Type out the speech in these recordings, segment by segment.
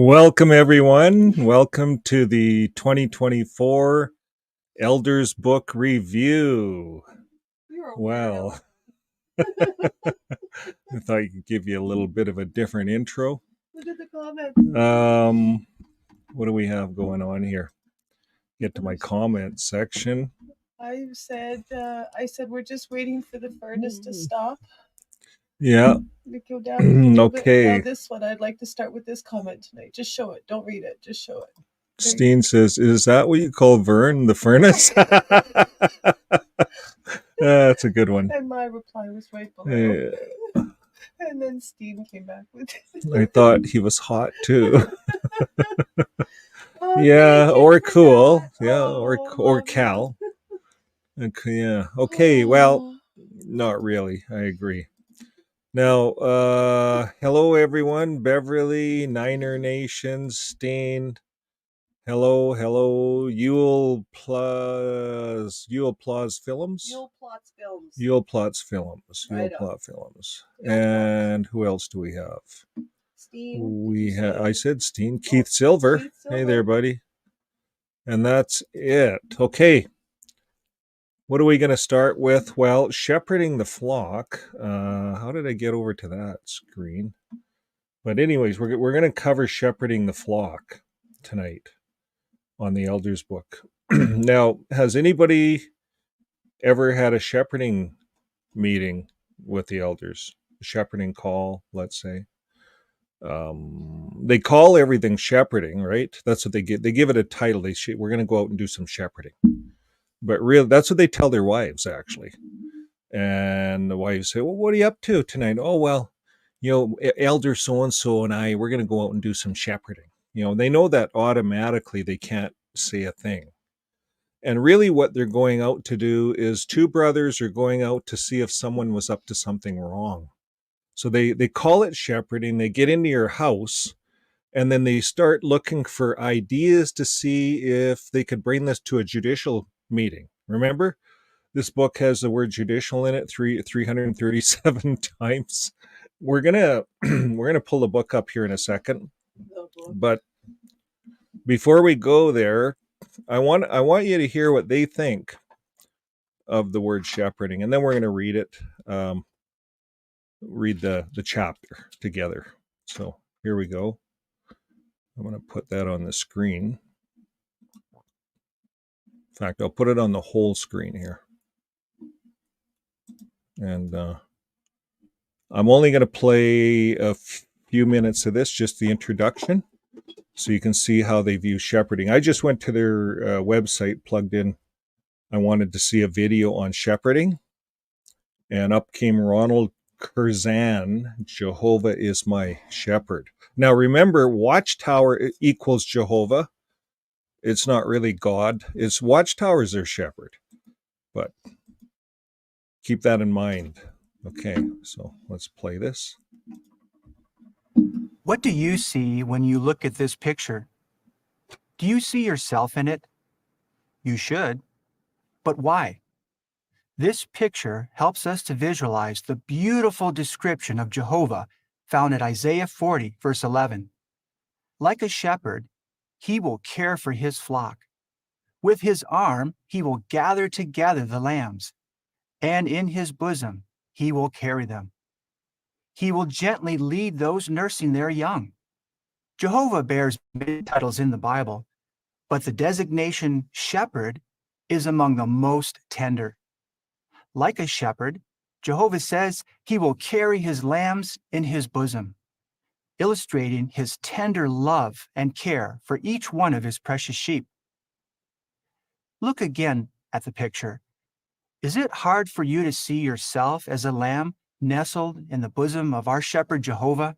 Welcome, everyone. Welcome to the 2024 Elders Book Review. Well, I thought I could give you a little bit of a different intro. Look at the comments. What do we have going on here? Get to my comment section. I said we're just waiting for the furnace to stop. Yeah. We go down a little Okay. bit. Now this one, I'd like to start with this comment tonight. Just show it. Don't read it. Just show it. Steen says, "Is that what you call Vern, the furnace?" That's a good one. And my reply was right below. And then Steen came back with it. I thought he was hot too. Yeah, or cool. That. Yeah, or Cal. Okay, yeah. Okay, well, not really. I agree. Now, hello everyone. Beverly, Niner Nation, Steen. Hello. Yule Plots Films. Yule Plot Films. And who else do we have? Steen. I said Steen. Keith Silver. Hey there, buddy. And that's it. Okay. What are we going to start with? Well, shepherding the flock. How did I get over to that screen? But anyways, we're going to cover shepherding the flock tonight on the Elders book. Now, has anybody ever had a shepherding meeting with the elders? A shepherding call, let's say. They call everything shepherding, right? That's what they give. They give it a title. We're going to go out and do some shepherding. But really, that's what they tell their wives, actually. And the wives say, well, what are you up to tonight? Oh, well, elder so-and-so and I, we're going to go out and do some shepherding. They know that automatically they can't say a thing. And really what they're going out to do is two brothers are going out to see if someone was up to something wrong. So they call it shepherding. They get into your house and then they start looking for ideas to see if they could bring this to a judicial meeting. Remember, this book has the word judicial in it 337 times. We're gonna pull the book up here in a second, but before we go there, I want you to hear what they think of the word shepherding, and then we're going to read it, read the chapter together. So here we go. I'm going to put that on the screen. In fact, I'll put it on the whole screen here. And I'm only going to play a few minutes of this, just the introduction, so you can see how they view shepherding. I just went to their website, plugged in. I wanted to see a video on shepherding. And up came Ronald Curzan, Jehovah is my shepherd. Now remember, Watchtower equals Jehovah. It's not really God. It's Watchtower is their shepherd. But keep that in mind. Okay, so let's play this. What do you see when you look at this picture? Do you see yourself in it? You should. But why? This picture helps us to visualize the beautiful description of Jehovah found at Isaiah 40, verse 11. Like a shepherd, he will care for his flock. With his arm, he will gather together the lambs, and in his bosom, he will carry them. He will gently lead those nursing their young. Jehovah bears many titles in the Bible, but the designation shepherd is among the most tender. Like a shepherd, Jehovah says he will carry his lambs in his bosom, illustrating his tender love and care for each one of his precious sheep. Look again at the picture. Is it hard for you to see yourself as a lamb nestled in the bosom of our shepherd Jehovah?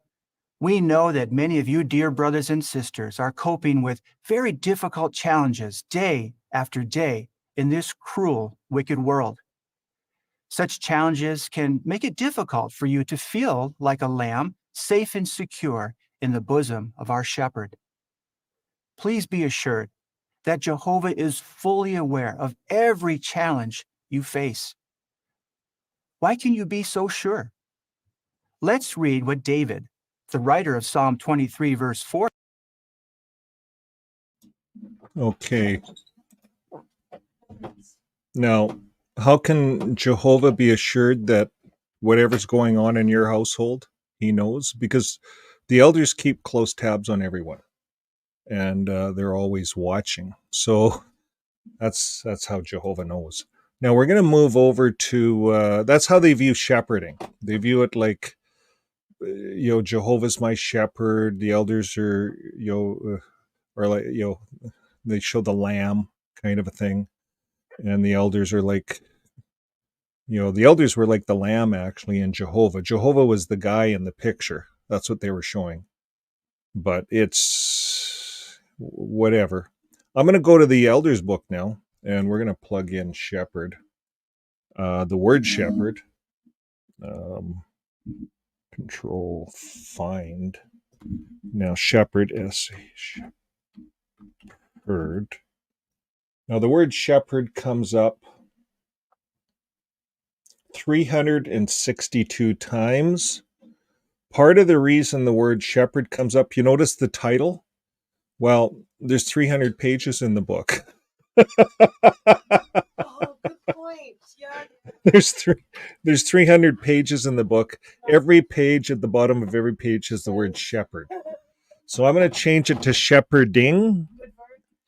We know that many of you, dear brothers and sisters, are coping with very difficult challenges day after day in this cruel, wicked world. Such challenges can make it difficult for you to feel like a lamb, safe and secure in the bosom of our shepherd. Please be assured that Jehovah is fully aware of every challenge you face. Why can you be so sure? Let's read what David, the writer of Psalm 23, verse 4, Okay. Now, how can Jehovah be assured that whatever's going on in your household, he knows? Because the elders keep close tabs on everyone, and they're always watching. So that's how Jehovah knows. Now we're going to move over to that's how they view shepherding. They view it like, Jehovah's my shepherd. The elders are, or like, they show the lamb kind of a thing, and the elders are like, the elders were like the lamb actually in Jehovah. Jehovah was the guy in the picture. That's what they were showing. But it's whatever. I'm going to go to the elders book now, and we're going to plug in shepherd. The word shepherd. Control find. Now shepherd, shepherd. Now the word shepherd comes up 362 times. Part of the reason the word shepherd comes up, you notice the title? Well, there's 300 pages in the book. Oh, good point. Yeah. There's 300 pages in the book. Every page, at the bottom of every page, is the word shepherd. So I'm going to change it to shepherding.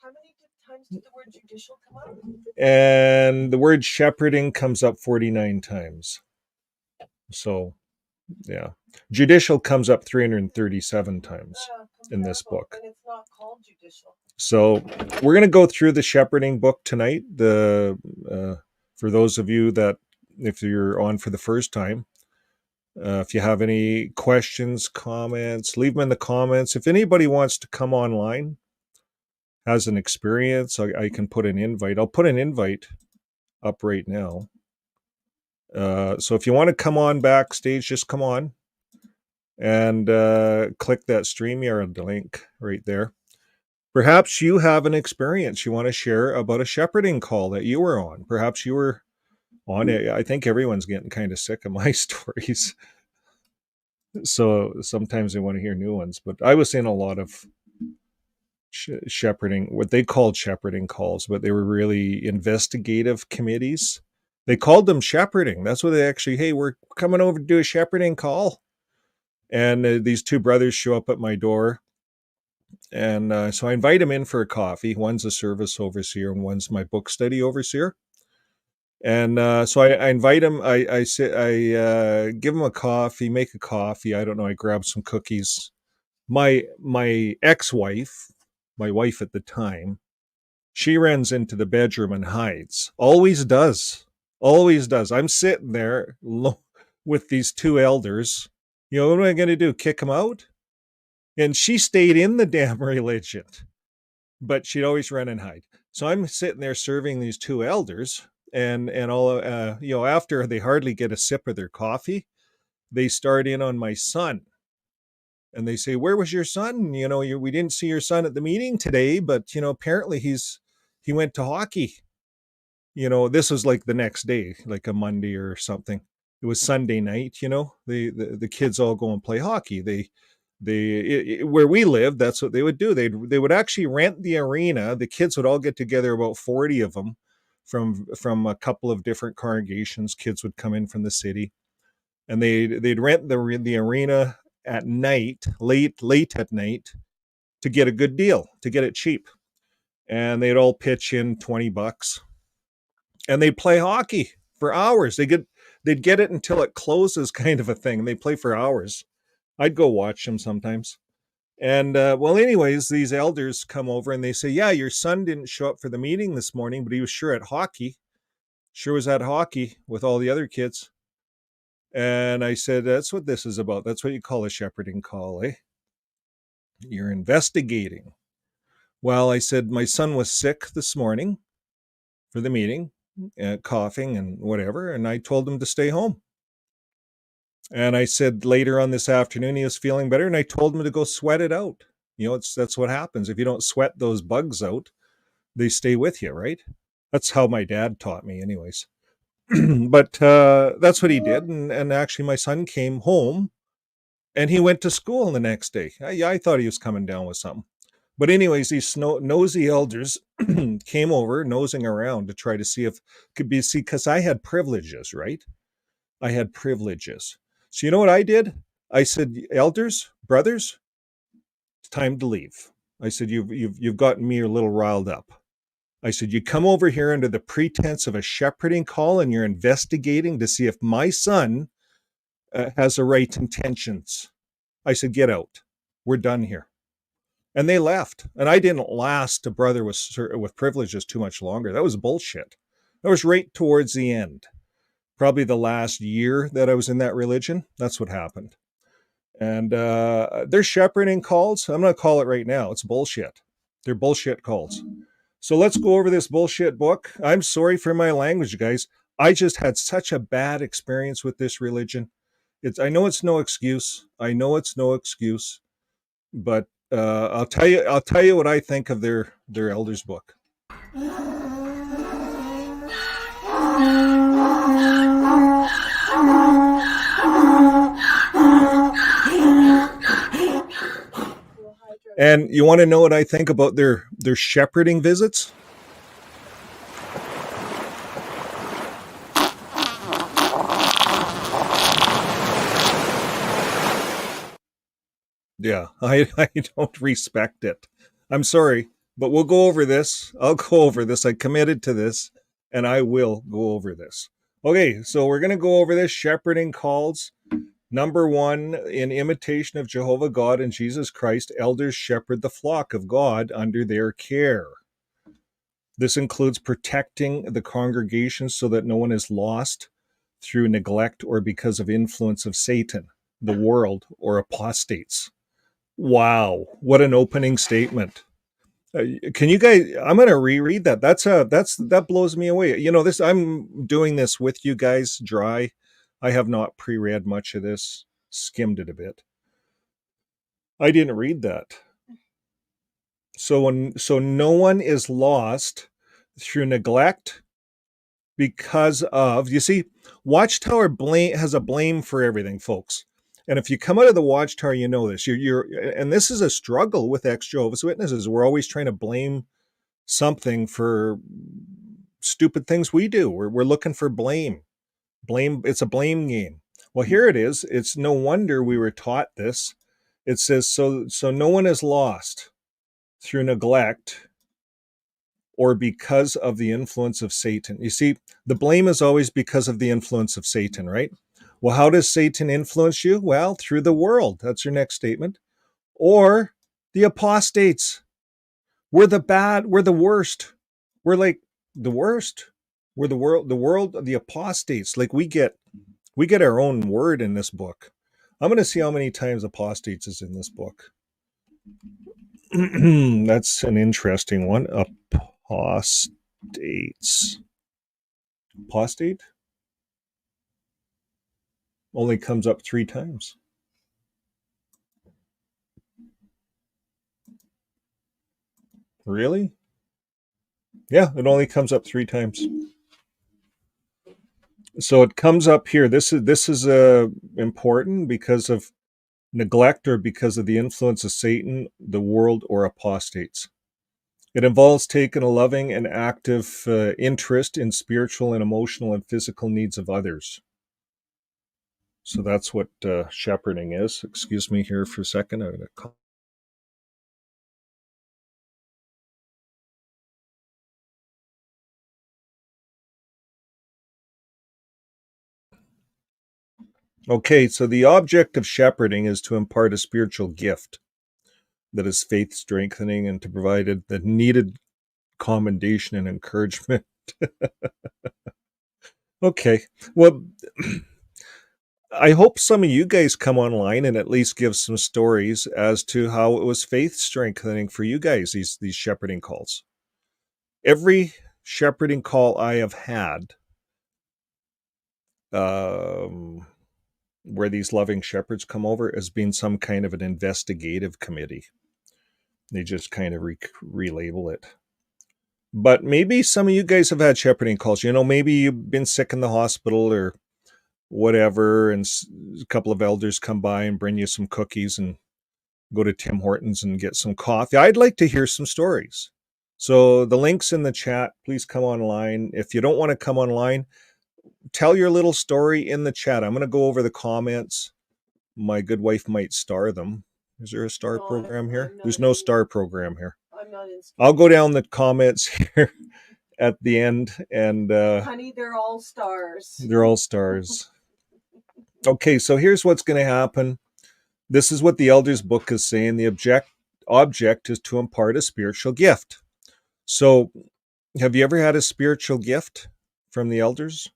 How many times did the word judicial come up? And the word shepherding comes up 49 times. So, yeah. Judicial comes up 337 times in this book. And it's not called judicial. So we're going to go through the shepherding book tonight. For those of you that, if you're on for the first time, if you have any questions, comments, leave them in the comments. If anybody wants to come online, has an experience, I can put an invite. I'll put an invite up right now. So if you want to come on backstage, just come on and click that StreamYard link right there. Perhaps you have an experience you want to share about a shepherding call that you were on. Perhaps you were on it. I think everyone's getting kind of sick of my stories. So sometimes they want to hear new ones. But I was in a lot of shepherding, what they called shepherding calls, but they were really investigative committees. They called them shepherding. That's what they actually, hey, we're coming over to do a shepherding call. And these two brothers show up at my door. And so I invite them in for a coffee. One's a service overseer and one's my book study overseer. And so I invite them. I give them a coffee, make a coffee. I don't know. I grab some cookies. My ex-wife, my wife at the time, she runs into the bedroom and hides. Always does. Always does. I'm sitting there with these two elders. What am I going to do? Kick them out? And she stayed in the damn religion, but she'd always run and hide. So I'm sitting there serving these two elders, and all after they hardly get a sip of their coffee, they start in on my son, and they say, "Where was your son? We didn't see your son at the meeting today, but apparently he went to hockey." This was like the next day, like a Monday or something. It was Sunday night. The kids all go and play hockey. Where we lived, that's what they would do. They would actually rent the arena. The kids would all get together, about 40 of them from a couple of different congregations. Kids would come in from the city, and they'd rent the arena at night, late at night, to get a good deal, to get it cheap. And they'd all pitch in $20, and they'd play hockey for hours. They'd get it until it closes, kind of a thing. They play for hours. I'd go watch them sometimes. And anyways, these elders come over and they say, "Yeah, your son didn't show up for the meeting this morning, but he was sure at hockey. Sure was at hockey with all the other kids." And I said, "That's what this is about. That's what you call a shepherding call, eh? You're investigating." Well, I said, "My son was sick this morning for the meeting, coughing and whatever, and I told him to stay home." And I said later on this afternoon he was feeling better, and I told him to go sweat it out. That's what happens. If you don't sweat those bugs out, they stay with you, right? That's how my dad taught me anyways. But that's what he did. And actually my son came home and he went to school the next day. I thought he was coming down with something. But anyways, these nosy elders came over, nosing around to try to see if could be see because I had privileges, right? I had privileges. So you know what I did? I said, elders, brothers, it's time to leave. I said, you've gotten me a little riled up. I said, you come over here under the pretense of a shepherding call and you're investigating to see if my son has the right intentions. I said, get out. We're done here. And they left. And I didn't last a brother with privileges too much longer. That was bullshit. That was right towards the end. Probably the last year that I was in that religion. That's what happened. And they're shepherding calls. I'm going to call it right now. It's bullshit. They're bullshit calls. So let's go over this bullshit book. I'm sorry for my language, guys. I just had such a bad experience with this religion. I know it's no excuse. I know it's no excuse, but I'll tell you what I think of their elders book. And you want to know what I think about their shepherding visits? Yeah, I don't respect it. I'm sorry, but we'll go over this. I'll go over this. I committed to this, and I will go over this. Okay, so we're going to go over this shepherding calls. Number 1, in imitation of Jehovah God and Jesus Christ, elders shepherd the flock of God under their care. This includes protecting the congregation so that no one is lost through neglect or because of influence of Satan, the world, or apostates. Wow, what an opening statement. Can you guys, I'm going to reread that. That blows me away. You know, I'm doing this with you guys dry. I have not pre-read much of this, skimmed it a bit. I didn't read that. So no one is lost through neglect because of, you see, Watchtower has a blame for everything, folks. And if you come out of the Watchtower, you know this. And this is a struggle with ex-Jehovah's Witnesses. We're always trying to blame something for stupid things we do. We're looking for blame. It's a blame game. Well, here it is. It's no wonder we were taught this. It says, so no one is lost through neglect or because of the influence of Satan. You see, the blame is always because of the influence of Satan, right? Well, how does Satan influence you? Well, through the world. That's your next statement. Or the apostates. We're the bad. We're the worst. We're like the worst. We're the world, the apostates. Like we get our own word in this book. I'm going to see how many times apostates is in this book. That's an interesting one. Apostates. Apostate only comes up 3 times. Really? Yeah, it only comes up 3 times. So it comes up here. This is important because of neglect or because of the influence of Satan, the world, or apostates. It involves taking a loving and active interest in spiritual and emotional and physical needs of others. So that's what shepherding is. Excuse me here for a second. I'm going to call. Okay, so the object of shepherding is to impart a spiritual gift that is faith strengthening and to provide the needed commendation and encouragement. Okay, well, I hope some of you guys come online and at least give some stories as to how it was faith strengthening for you guys, these shepherding calls. Every shepherding call I have had, where these loving shepherds come over, has been some kind of an investigative committee. They just kind of relabel it. But maybe some of you guys have had shepherding calls. You know, maybe you've been sick in the hospital or whatever, and a couple of elders come by and bring you some cookies and go to Tim Hortons and get some coffee. I'd like to hear some stories. So the link's in the chat. Please come online. If you don't want to come online, tell your little story in the chat. I'm going to go over the comments. My good wife might star them. Is there a star program here? There's no star program here. I'm not in. I'll go down the comments here at the end, and honey, they're all stars. They're all stars. Okay, so here's what's going to happen. This is what the Elders book is saying. The object is to impart a spiritual gift. So, have you ever had a spiritual gift from the Elders?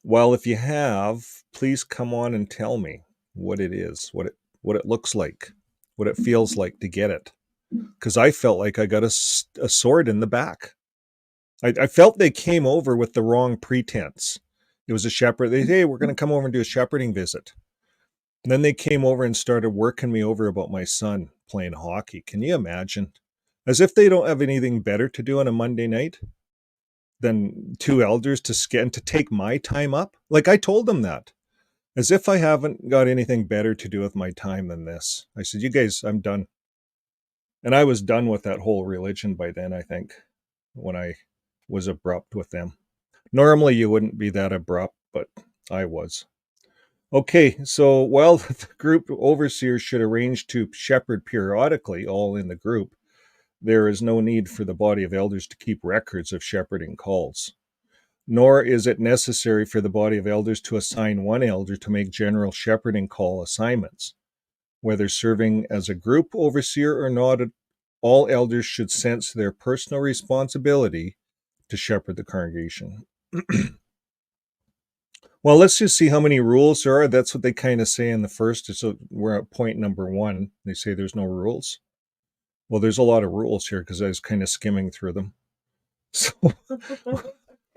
Well, if you have, please come on and tell me what it is, what it looks like, what it feels like to get it. Because I felt like I got a sword in the back. I felt they came over with the wrong pretense. It was a shepherd. They say, hey, we're going to come over and do a shepherding visit. And then they came over and started working me over about my son playing hockey. Can you imagine? As if they don't have anything better to do on a Monday night than two elders to take my time up. Like I told them that. As if I haven't got anything better to do with my time than this. I said, you guys, I'm done. And I was done with that whole religion by then, I think, when I was abrupt with them. Normally you wouldn't be that abrupt, but I was. Okay, so while the group overseers should arrange to shepherd periodically, all in the group, there is no need for the body of elders to keep records of shepherding calls. Nor is it necessary for the body of elders to assign one elder to make general shepherding call assignments. Whether serving as a group overseer or not, all elders should sense their personal responsibility to shepherd the congregation. Well, let's just see how many rules there are. That's what they kind of say in the first. So we're at point number 1. They say there's no rules. Well, there's a lot of rules here because I was kind of skimming through them. So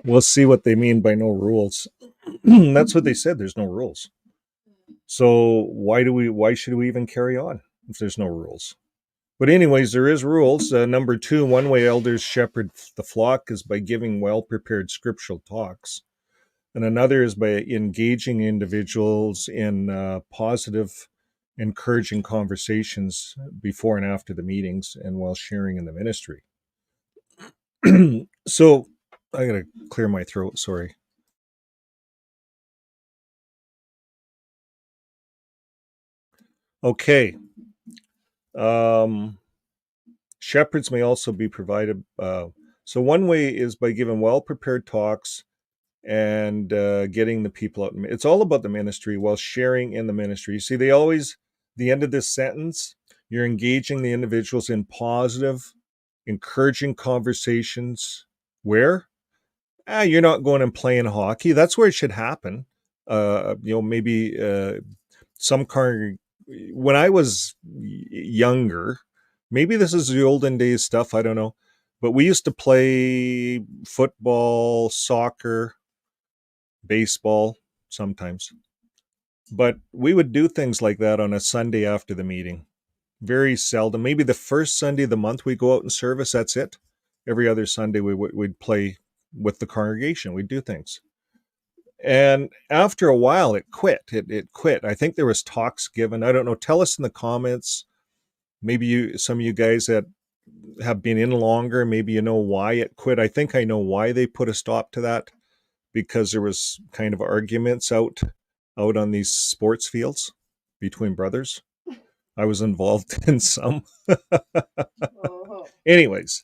we'll see what they mean by no rules. That's what they said. There's no rules. So why should we even carry on if there's no rules? But anyways, there is rules. Number 2, one way elders shepherd the flock is by giving well-prepared scriptural talks. And another is by engaging individuals in positive, encouraging conversations before and after the meetings and while sharing in the ministry. So I got to clear my throat, sorry. Okay. Shepherds may also be provided. So one way is by giving well-prepared talks and getting the people out. It's all about the ministry while sharing in the ministry. You see, the end of this sentence, you're engaging the individuals in positive, encouraging conversations. Where? You're not going and playing hockey. That's where it should happen. Maybe when I was younger, maybe this is the olden days stuff, I don't know. But we used to play football, soccer, baseball sometimes. But we would do things like that on a Sunday after the meeting. Very seldom. Maybe the first Sunday of the month we go out and service, that's it. Every other Sunday we'd play with the congregation. We'd do things. And after a while it quit. It quit. I think there was talks given. I don't know. Tell us in the comments. Maybe some of you guys that have been in longer, maybe you know why it quit. I think I know why they put a stop to that. Because there was kind of arguments out on these sports fields between brothers. I was involved in some. Anyways,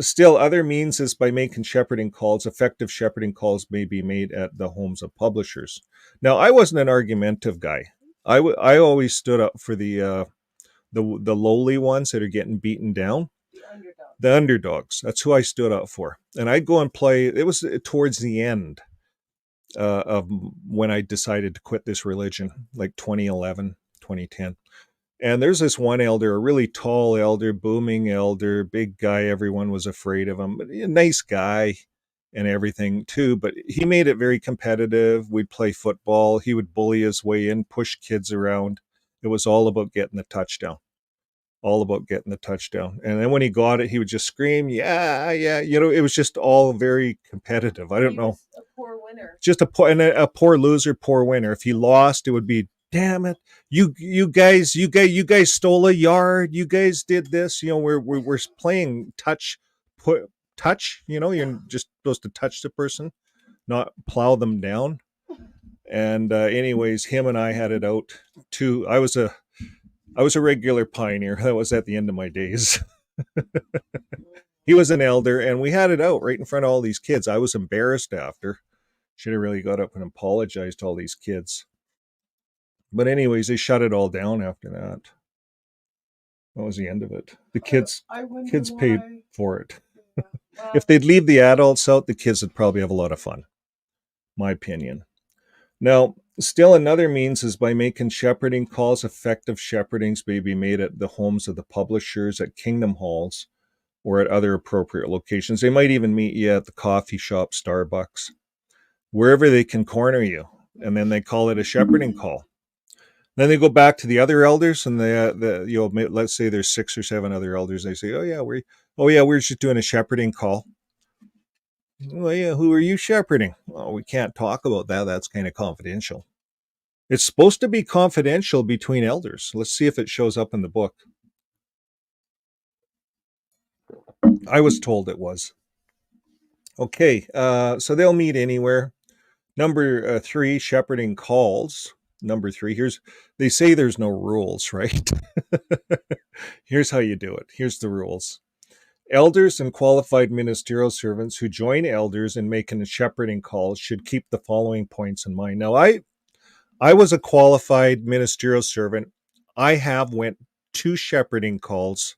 still other means is by making shepherding calls. Effective shepherding calls may be made at the homes of publishers. Now, I wasn't an argumentative guy. I always stood up for the lowly ones that are getting beaten down. The underdogs. That's who I stood up for. And I'd go and play. It was towards the end of when I decided to quit this religion, like 2011, 2010. And there's this one elder, a really tall elder, booming elder, big guy. Everyone was afraid of him. But a nice guy and everything too. But he made it very competitive. We'd play football. He would bully his way in, push kids around. It was all about getting the touchdown. All about getting the touchdown. And then when he got it, he would just scream, yeah. It was just all very competitive. I don't know. A poor winner. Just a poor loser, poor winner. If he lost, it would be damn it, you guys stole a yard, you guys did this, we're playing touch, you're just supposed to touch the person, not plow them down. And anyways, him and I had it out too. I was a regular pioneer. That was at the end of my days. He was an elder, and we had it out right in front of all these kids. I was embarrassed after. Should have really got up and apologized to all these kids. But anyways, they shut it all down after that. That was the end of it. The kids paid for it. Yeah. Well, If they'd leave the adults out, the kids would probably have a lot of fun. My opinion. Now, still another means is by making shepherding calls. Effective shepherdings may be made at the homes of the publishers, at kingdom halls, or at other appropriate locations. They might even meet you at the coffee shop, Starbucks, wherever they can corner you. And then they call it a shepherding call. Then they go back to the other elders, and let's say there's 6 or 7 other elders. They say, we're just doing a shepherding call. Well, yeah, who are you shepherding? Oh, we can't talk about that. That's kind of confidential. It's supposed to be confidential between elders. Let's see if it shows up in the book. I was told it was. Okay, so they'll meet anywhere. Number 3, shepherding calls. Number 3, they say there's no rules, right? Here's how you do it. Here's the rules. Elders and qualified ministerial servants who join elders in making shepherding calls should keep the following points in mind. Now, I was a qualified ministerial servant. I have went 2 shepherding calls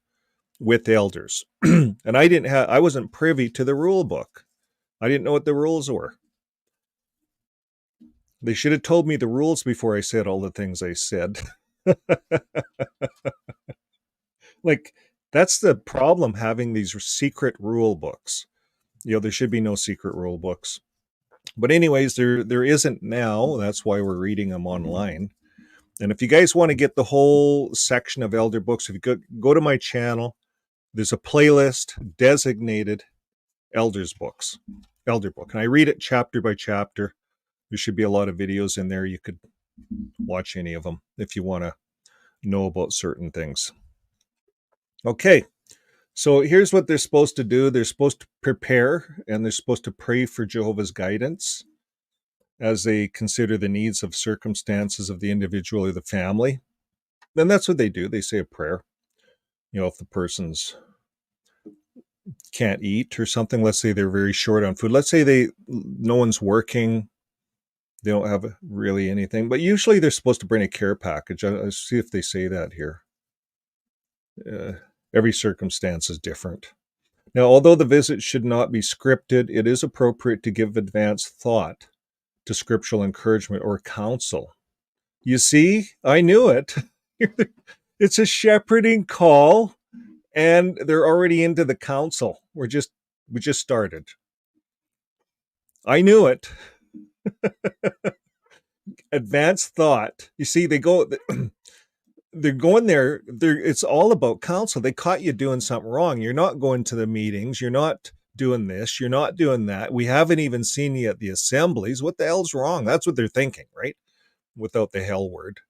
with elders, and I wasn't privy to the rule book. I didn't know what the rules were. They should have told me the rules before I said all the things I said. Like, that's the problem having these secret rule books. There should be no secret rule books. But anyways, there isn't now. That's why we're reading them online. And if you guys want to get the whole section of elder books, if you go to my channel, there's a playlist designated elder book. And I read it chapter by chapter. There should be a lot of videos in there. You could watch any of them if you want to know about certain things. Okay, so here's what they're supposed to do. They're supposed to prepare, and they're supposed to pray for Jehovah's guidance as they consider the needs of circumstances of the individual or the family. And that's what they do. They say a prayer. If the person's can't eat or something, let's say they're very short on food. Let's say no one's working. They don't have really anything, but usually they're supposed to bring a care package. I'll see if they say that here. Every circumstance is different. Now, although the visit should not be scripted, it is appropriate to give advance thought to scriptural encouragement or counsel. You see, I knew it. It's a shepherding call, and they're already into the counsel. We just started. I knew it. Advanced thought. You see, they're going there. It's all about counsel. They caught you doing something wrong. You're not going to the meetings. You're not doing this. You're not doing that. We haven't even seen you at the assemblies. What the hell's wrong? That's what they're thinking, right? Without the hell word.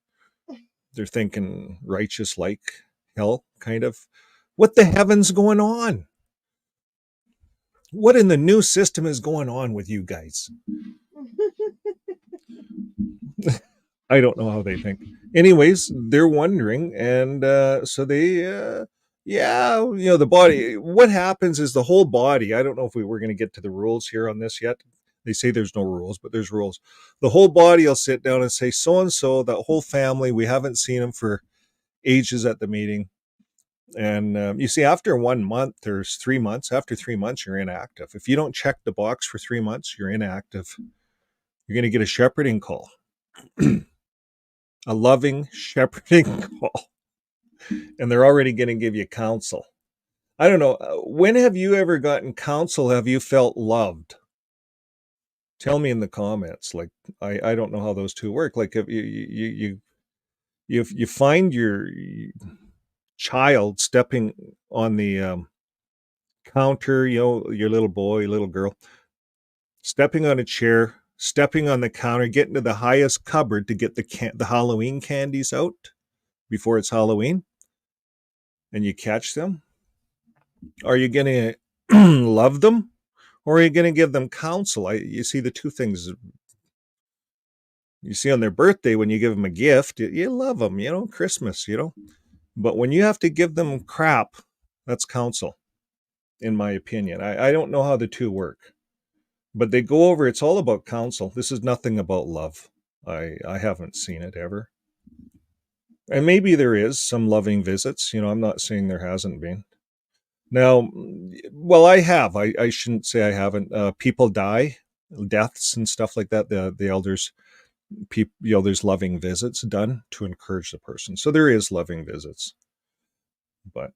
They're thinking righteous like hell, kind of. What the heaven's going on? What in the new system is going on with you guys? I don't know how they think. Anyways, they're wondering, and so they, the body. What happens is the whole body. I don't know if we're going to get to the rules here on this yet. They say there's no rules, but there's rules. The whole body will sit down and say, so and so, that whole family, we haven't seen them for ages at the meeting. And you see, after 1 month, there's 3 months. After 3 months, you're inactive. If you don't check the box for 3 months, you're inactive. You're going to get a shepherding call. A loving shepherding call. And they're already going to give you counsel. I don't know. When have you ever gotten counsel? Have you felt loved? Tell me in the comments. Like, I don't know how those two work. Like, if you find your child stepping on the counter, your little boy, little girl, stepping on a chair, stepping on the counter, getting to the highest cupboard to get the Halloween candies out before it's Halloween, and you catch them? Are you going to love them, or are you going to give them counsel? You see the two things. You see on their birthday, when you give them a gift, you love them, Christmas, But when you have to give them crap, that's counsel, in my opinion. I don't know how the two work. But they go over, it's all about counsel. This is nothing about love. I haven't seen it ever. And maybe there is some loving visits. I'm not saying there hasn't been. Now, well, I have. I shouldn't say I haven't. People die, deaths and stuff like that. The elders, there's loving visits done to encourage the person. So there is loving visits. But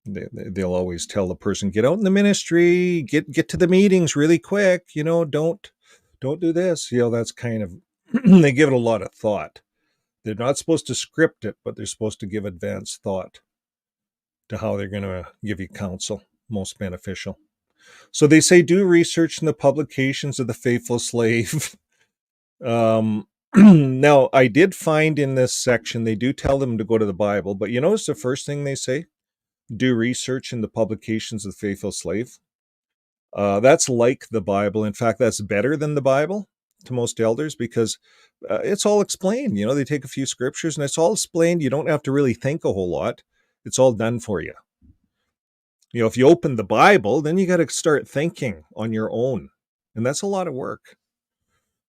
they'll always tell the person, get out in the ministry, get to the meetings really quick, don't do this. That's kind of, they give it a lot of thought. They're not supposed to script it, but they're supposed to give advanced thought to how they're going to give you counsel, most beneficial. So they say, do research in the publications of the faithful slave. Now, I did find in this section, they do tell them to go to the Bible, but you notice the first thing they say? Do research in the publications of the faithful slave. That's like the Bible. In fact, that's better than the Bible to most elders, because it's all explained. They take a few scriptures and it's all explained. You don't have to really think a whole lot. It's all done for you. If you open the Bible, then you got to start thinking on your own. And that's a lot of work.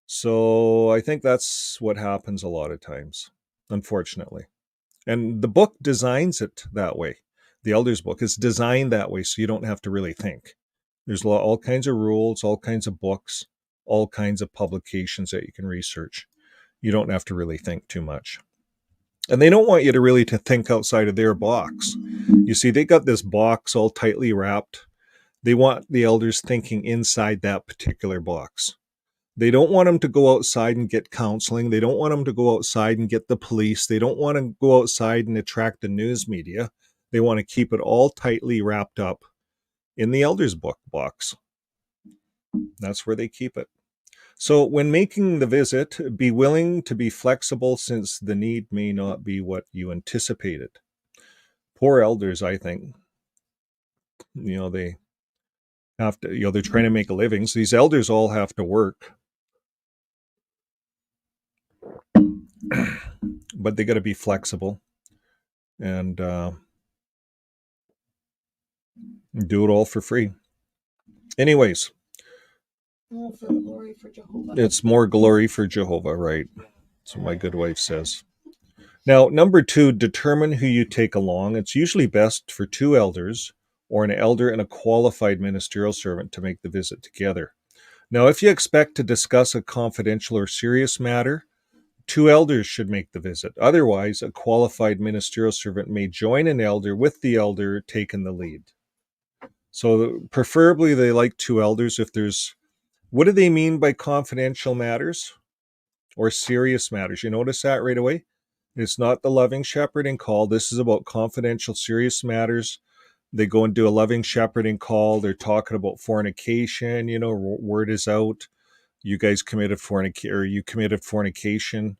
So I think that's what happens a lot of times, unfortunately. And the book designs it that way. The Elders book is designed that way, so you don't have to really think. There's all kinds of rules, all kinds of books, all kinds of publications that you can research. You don't have to really think too much. And they don't want you to really think outside of their box. You see, they got this box all tightly wrapped. They want the elders thinking inside that particular box. They don't want them to go outside and get counseling. They don't want them to go outside and get the police. They don't want to go outside and attract the news media. They want to keep it all tightly wrapped up in the elders book box. That's where they keep it. So when making the visit, be willing to be flexible, since the need may not be what you anticipated. Poor elders, I think. They have to, they're trying to make a living. So these elders all have to work. But they got to be flexible and do it all for free. Anyways, for the glory for Jehovah. It's more glory for Jehovah, right? That's what my good wife says. Now, number 2, determine who you take along. It's usually best for 2 elders or an elder and a qualified ministerial servant to make the visit together. Now, if you expect to discuss a confidential or serious matter, 2 elders should make the visit. Otherwise, a qualified ministerial servant may join an elder with the elder taking the lead. So preferably they like 2 elders if there's... What do they mean by confidential matters or serious matters? You notice that right away? It's not the loving shepherding call. This is about confidential, serious matters. They go and do a loving shepherding call. They're talking about fornication. Word is out. You guys committed fornication.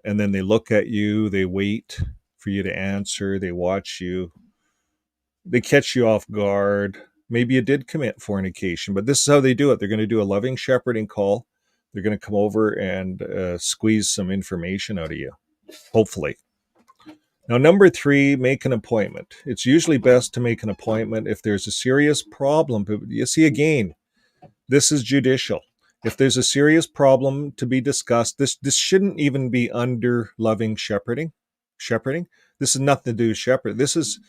And then they look at you. They wait for you to answer. They watch you. They catch you off guard. Maybe you did commit fornication, but this is how they do it. They're going to do a loving shepherding call. They're going to come over and squeeze some information out of you, hopefully. Now, number 3, make an appointment. It's usually best to make an appointment if there's a serious problem. But you see, again, this is judicial. If there's a serious problem to be discussed, this shouldn't even be under loving shepherding. This has nothing to do with shepherding. This is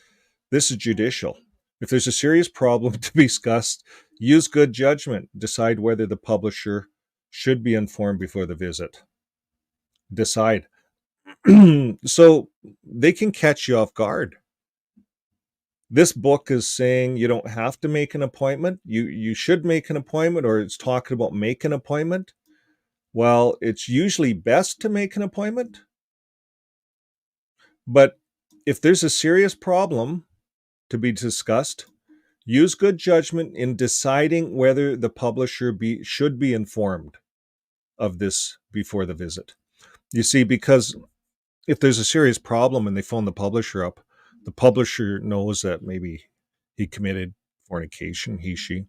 judicial. If there's a serious problem to be discussed, use good judgment. Decide whether the publisher should be informed before the visit. Decide. So they can catch you off guard. This book is saying you don't have to make an appointment. You should make an appointment, or it's talking about make an appointment. Well, it's usually best to make an appointment. But if there's a serious problem to be discussed, Use good judgment in deciding whether the publisher should be informed of this before the visit. You see, because if there's a serious problem and they phone the publisher up, the publisher knows that maybe he committed fornication, she,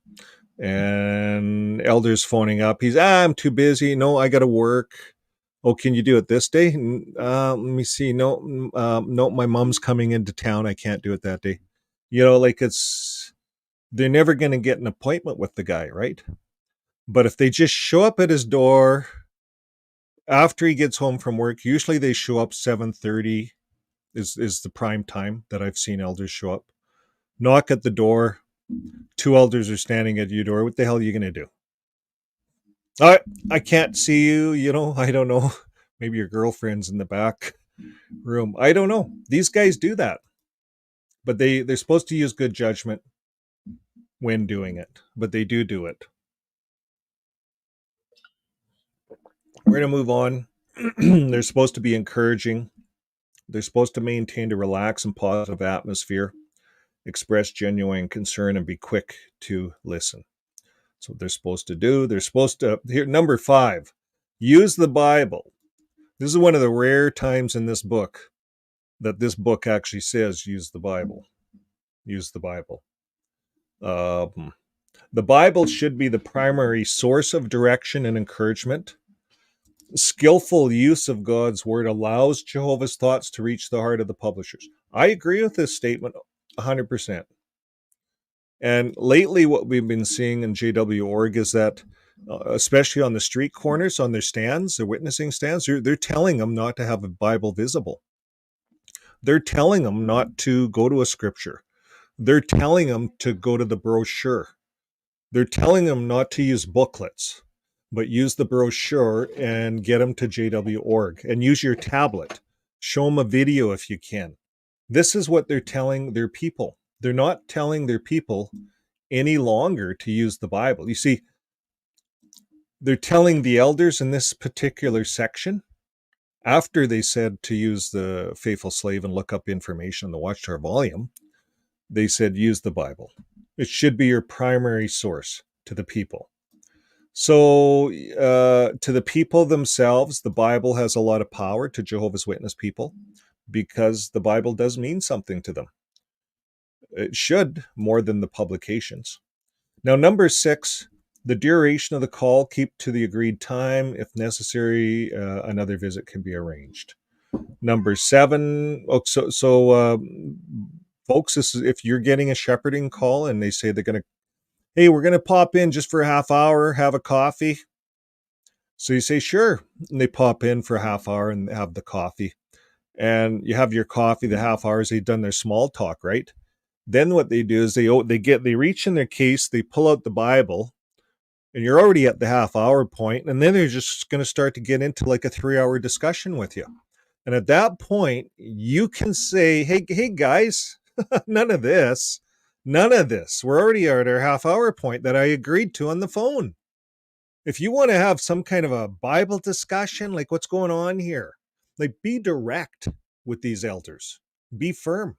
and elder's phoning up. I'm too busy. No, I got to work. Oh, can you do it this day? Let me see. No, no, my mom's coming into town. I can't do it that day. Like they're never going to get an appointment with the guy, right? But if they just show up at his door after he gets home from work, usually they show up 7:30 is the prime time that I've seen elders show up. Knock at the door. 2 elders are standing at your door. What the hell are you going to do? I can't see you. I don't know. Maybe your girlfriend's in the back room. I don't know. These guys do that. But they're supposed to use good judgment when doing it. But they do it. We're going to move on. They're supposed to be encouraging. They're supposed to maintain a relaxed and positive atmosphere, express genuine concern, and be quick to listen. That's what they're supposed to do. They're supposed to, here, number 5, use the Bible. This is one of the rare times in this book that this book actually says use the Bible. Use the Bible. The Bible should be the primary source of direction and encouragement. Skillful use of God's word allows Jehovah's thoughts to reach the heart of the publishers. I agree with this statement 100%. And lately what we've been seeing in JW.org is that, especially on the street corners, on their stands, their witnessing stands, they're telling them not to have a Bible visible. They're telling them not to go to a scripture. They're telling them to go to the brochure. They're telling them not to use booklets, but use the brochure and get them to JW.org and use your tablet. Show them a video if you can. This is what they're telling their people. They're not telling their people any longer to use the Bible. You see, they're telling the elders in this particular section, after they said to use the faithful slave and look up information in the Watchtower volume, they said use the Bible. It should be your primary source to the people. So to the people themselves, the Bible has a lot of power to Jehovah's Witness people because the Bible does mean something to them. It should, more than the publications. Now, number 6, the duration of the call, keep to the agreed time. If necessary, another visit can be arranged. Number 7, folks, this is if you're getting a shepherding call and they say they're going to, hey, we're going to pop in just for a half hour, have a coffee. So you say, sure. And they pop in for a half hour and have the coffee. And you have your coffee, the half hours, they've done their small talk, right? Then what they do is they reach in their case, they pull out the Bible, and you're already at the half hour point, and then they're just going to start to get into like a 3-hour discussion with you. And at that point, you can say, hey guys, none of this. We're already at our half hour point that I agreed to on the phone. If you want to have some kind of a Bible discussion, like what's going on here, like be direct with these elders. Be firm.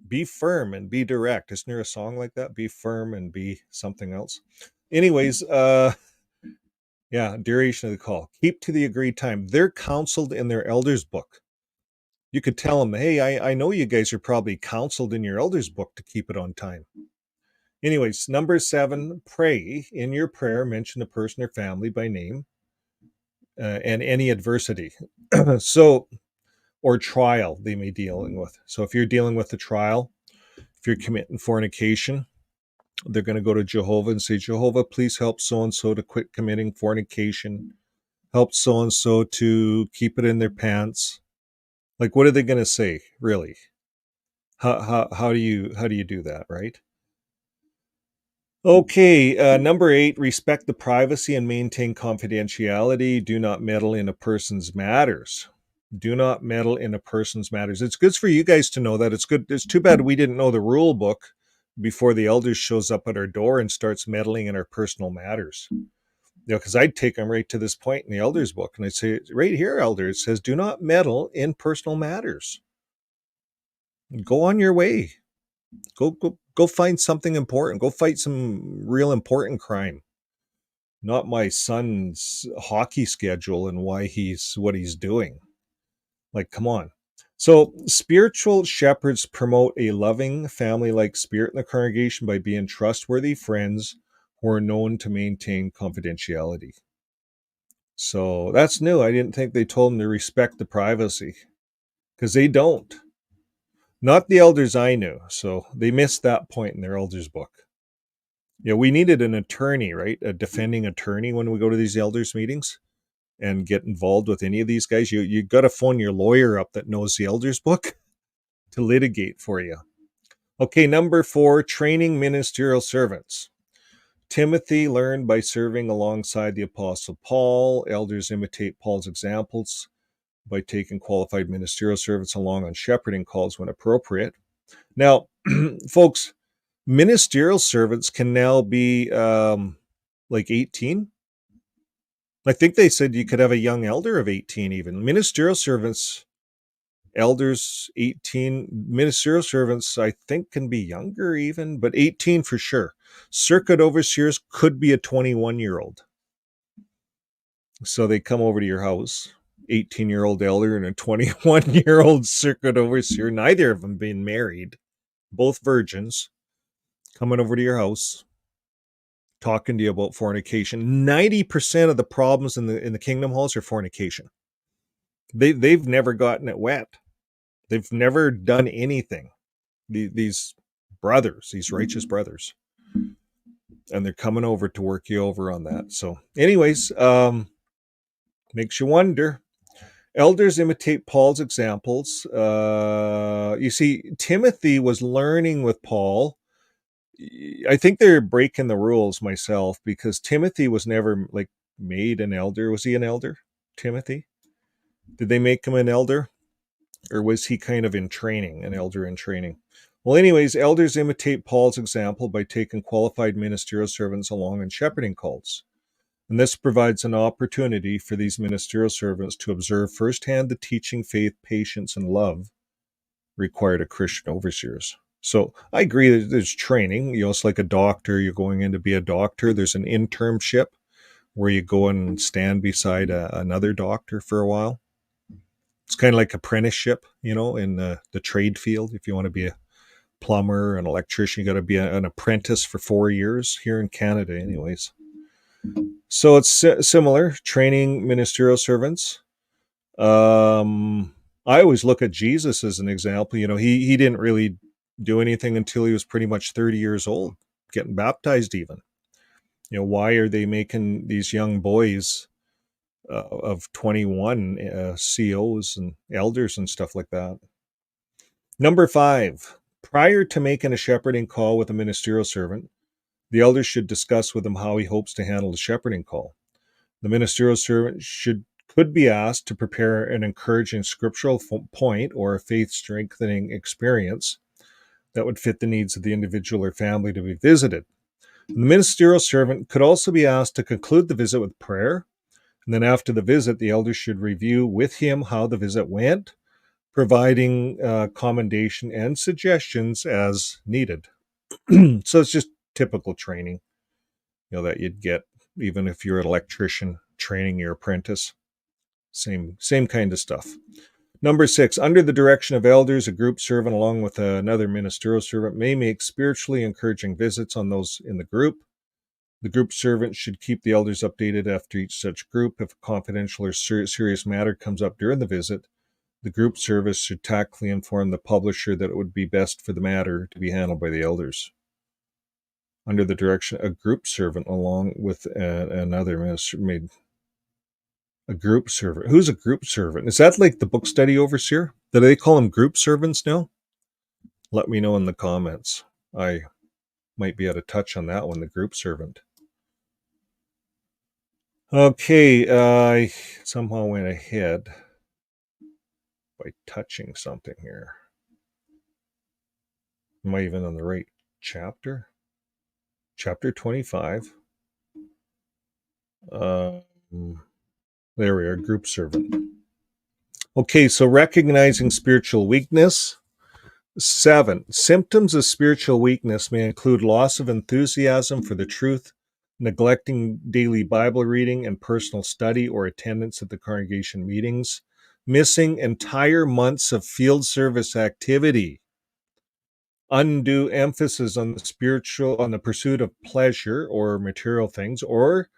Be firm and be direct. Isn't there a song like that? Be firm and be something else. Anyways, duration of the call. Keep to the agreed time. They're counseled in their elders book. You could tell them, hey, I know you guys are probably counseled in your elders book to keep it on time. Anyways, number 7, pray. In your prayer, mention a person or family by name and any adversity. Or trial they may be dealing with. So if you're dealing with a trial, if you're committing fornication, they're going to go to Jehovah and say, Jehovah, please help so-and-so to quit committing fornication. Help so-and-so to keep it in their pants. Like, what are they going to say, really? How do you do that, right? Okay, number 8, respect the privacy and maintain confidentiality. Do not meddle in a person's matters. Do not meddle in a person's matters. It's good for you guys to know that. It's good. It's too bad we didn't know the rule book before the elders shows up at our door and starts meddling in our personal matters. Because I'd take them right to this point in the elders book and I'd say, right here, elder, it says, do not meddle in personal matters. Go on your way. Go Go find something important. Go fight some real important crime. Not my son's hockey schedule and why he's what he's doing. Like, come on. So, spiritual shepherds promote a loving, family-like spirit in the congregation by being trustworthy friends who are known to maintain confidentiality. So, that's new. I didn't think they told them to respect the privacy, because they don't. Not the elders I knew. So, they missed that point in their elders book. Yeah, we needed an attorney, right? A defending attorney when we go to these elders meetings and get involved with any of these guys. You got to phone your lawyer up that knows the elders book to litigate for you. Okay, number 4, training ministerial servants. Timothy learned by serving alongside the Apostle Paul. Elders imitate Paul's examples by taking qualified ministerial servants along on shepherding calls when appropriate. Now, folks, ministerial servants can now be like 18. I think they said you could have a young elder of 18 even. Ministerial servants, elders 18, ministerial servants I think can be younger even, but 18 for sure. Circuit overseers could be a 21-year-old. So they come over to your house, 18-year-old elder and a 21-year-old circuit overseer, neither of them being married, both virgins, coming over to your house, talking to you about fornication. 90% of the problems in the kingdom halls are fornication. They've never gotten it wet. They've never done anything. These brothers, these righteous brothers, and they're coming over to work you over on that. So, anyways, makes you wonder. Elders imitate Paul's examples. You see, Timothy was learning with Paul. I think they're breaking the rules myself, because Timothy was never like made an elder. Was he an elder, Timothy? Did they make him an elder? Or was he kind of in training, an elder in training? Well, anyways, elders imitate Paul's example by taking qualified ministerial servants along in shepherding calls. And this provides an opportunity for these ministerial servants to observe firsthand the teaching, faith, patience, and love required of Christian overseers. So I agree that there's training. It's like a doctor. You're going in to be a doctor. There's an internship where you go and stand beside another doctor for a while. It's kind of like apprenticeship, in the trade field. If you want to be a plumber, an electrician, you got to be an apprentice for 4 years here in Canada anyways. So it's similar, training ministerial servants. I always look at Jesus as an example. He didn't really do anything until he was pretty much 30 years old, getting baptized even. Why are they making these young boys of 21 COs and elders and stuff like that? Number 5, prior to making a shepherding call with a ministerial servant, the elder should discuss with him how he hopes to handle the shepherding call. The ministerial servant could be asked to prepare an encouraging scriptural point or a faith-strengthening experience that would fit the needs of the individual or family to be visited. The ministerial servant could also be asked to conclude the visit with prayer, and then after the visit, the elder should review with him how the visit went, providing commendation and suggestions as needed. So it's just typical training, that you'd get even if you're an electrician training your apprentice. Same kind of stuff. Number 6, under the direction of elders, a group servant along with another ministerial servant may make spiritually encouraging visits on those in the group. The group servant should keep the elders updated after each such group. If a confidential or serious matter comes up during the visit, the group service should tactfully inform the publisher that it would be best for the matter to be handled by the elders. Under the direction of a group servant along with another minister made a group servant. Who's a group servant? Is that like the book study overseer? Do they call them group servants now? Let me know in the comments. I might be able to touch on that one, the group servant. Okay, I somehow went ahead by touching something here. Am I even on the right chapter? Chapter 25. There we are, group servant. Okay, so recognizing spiritual weakness. 7. Symptoms of spiritual weakness may include loss of enthusiasm for the truth, neglecting daily Bible reading and personal study or attendance at the congregation meetings, missing entire months of field service activity, undue emphasis on the pursuit of pleasure or material things, or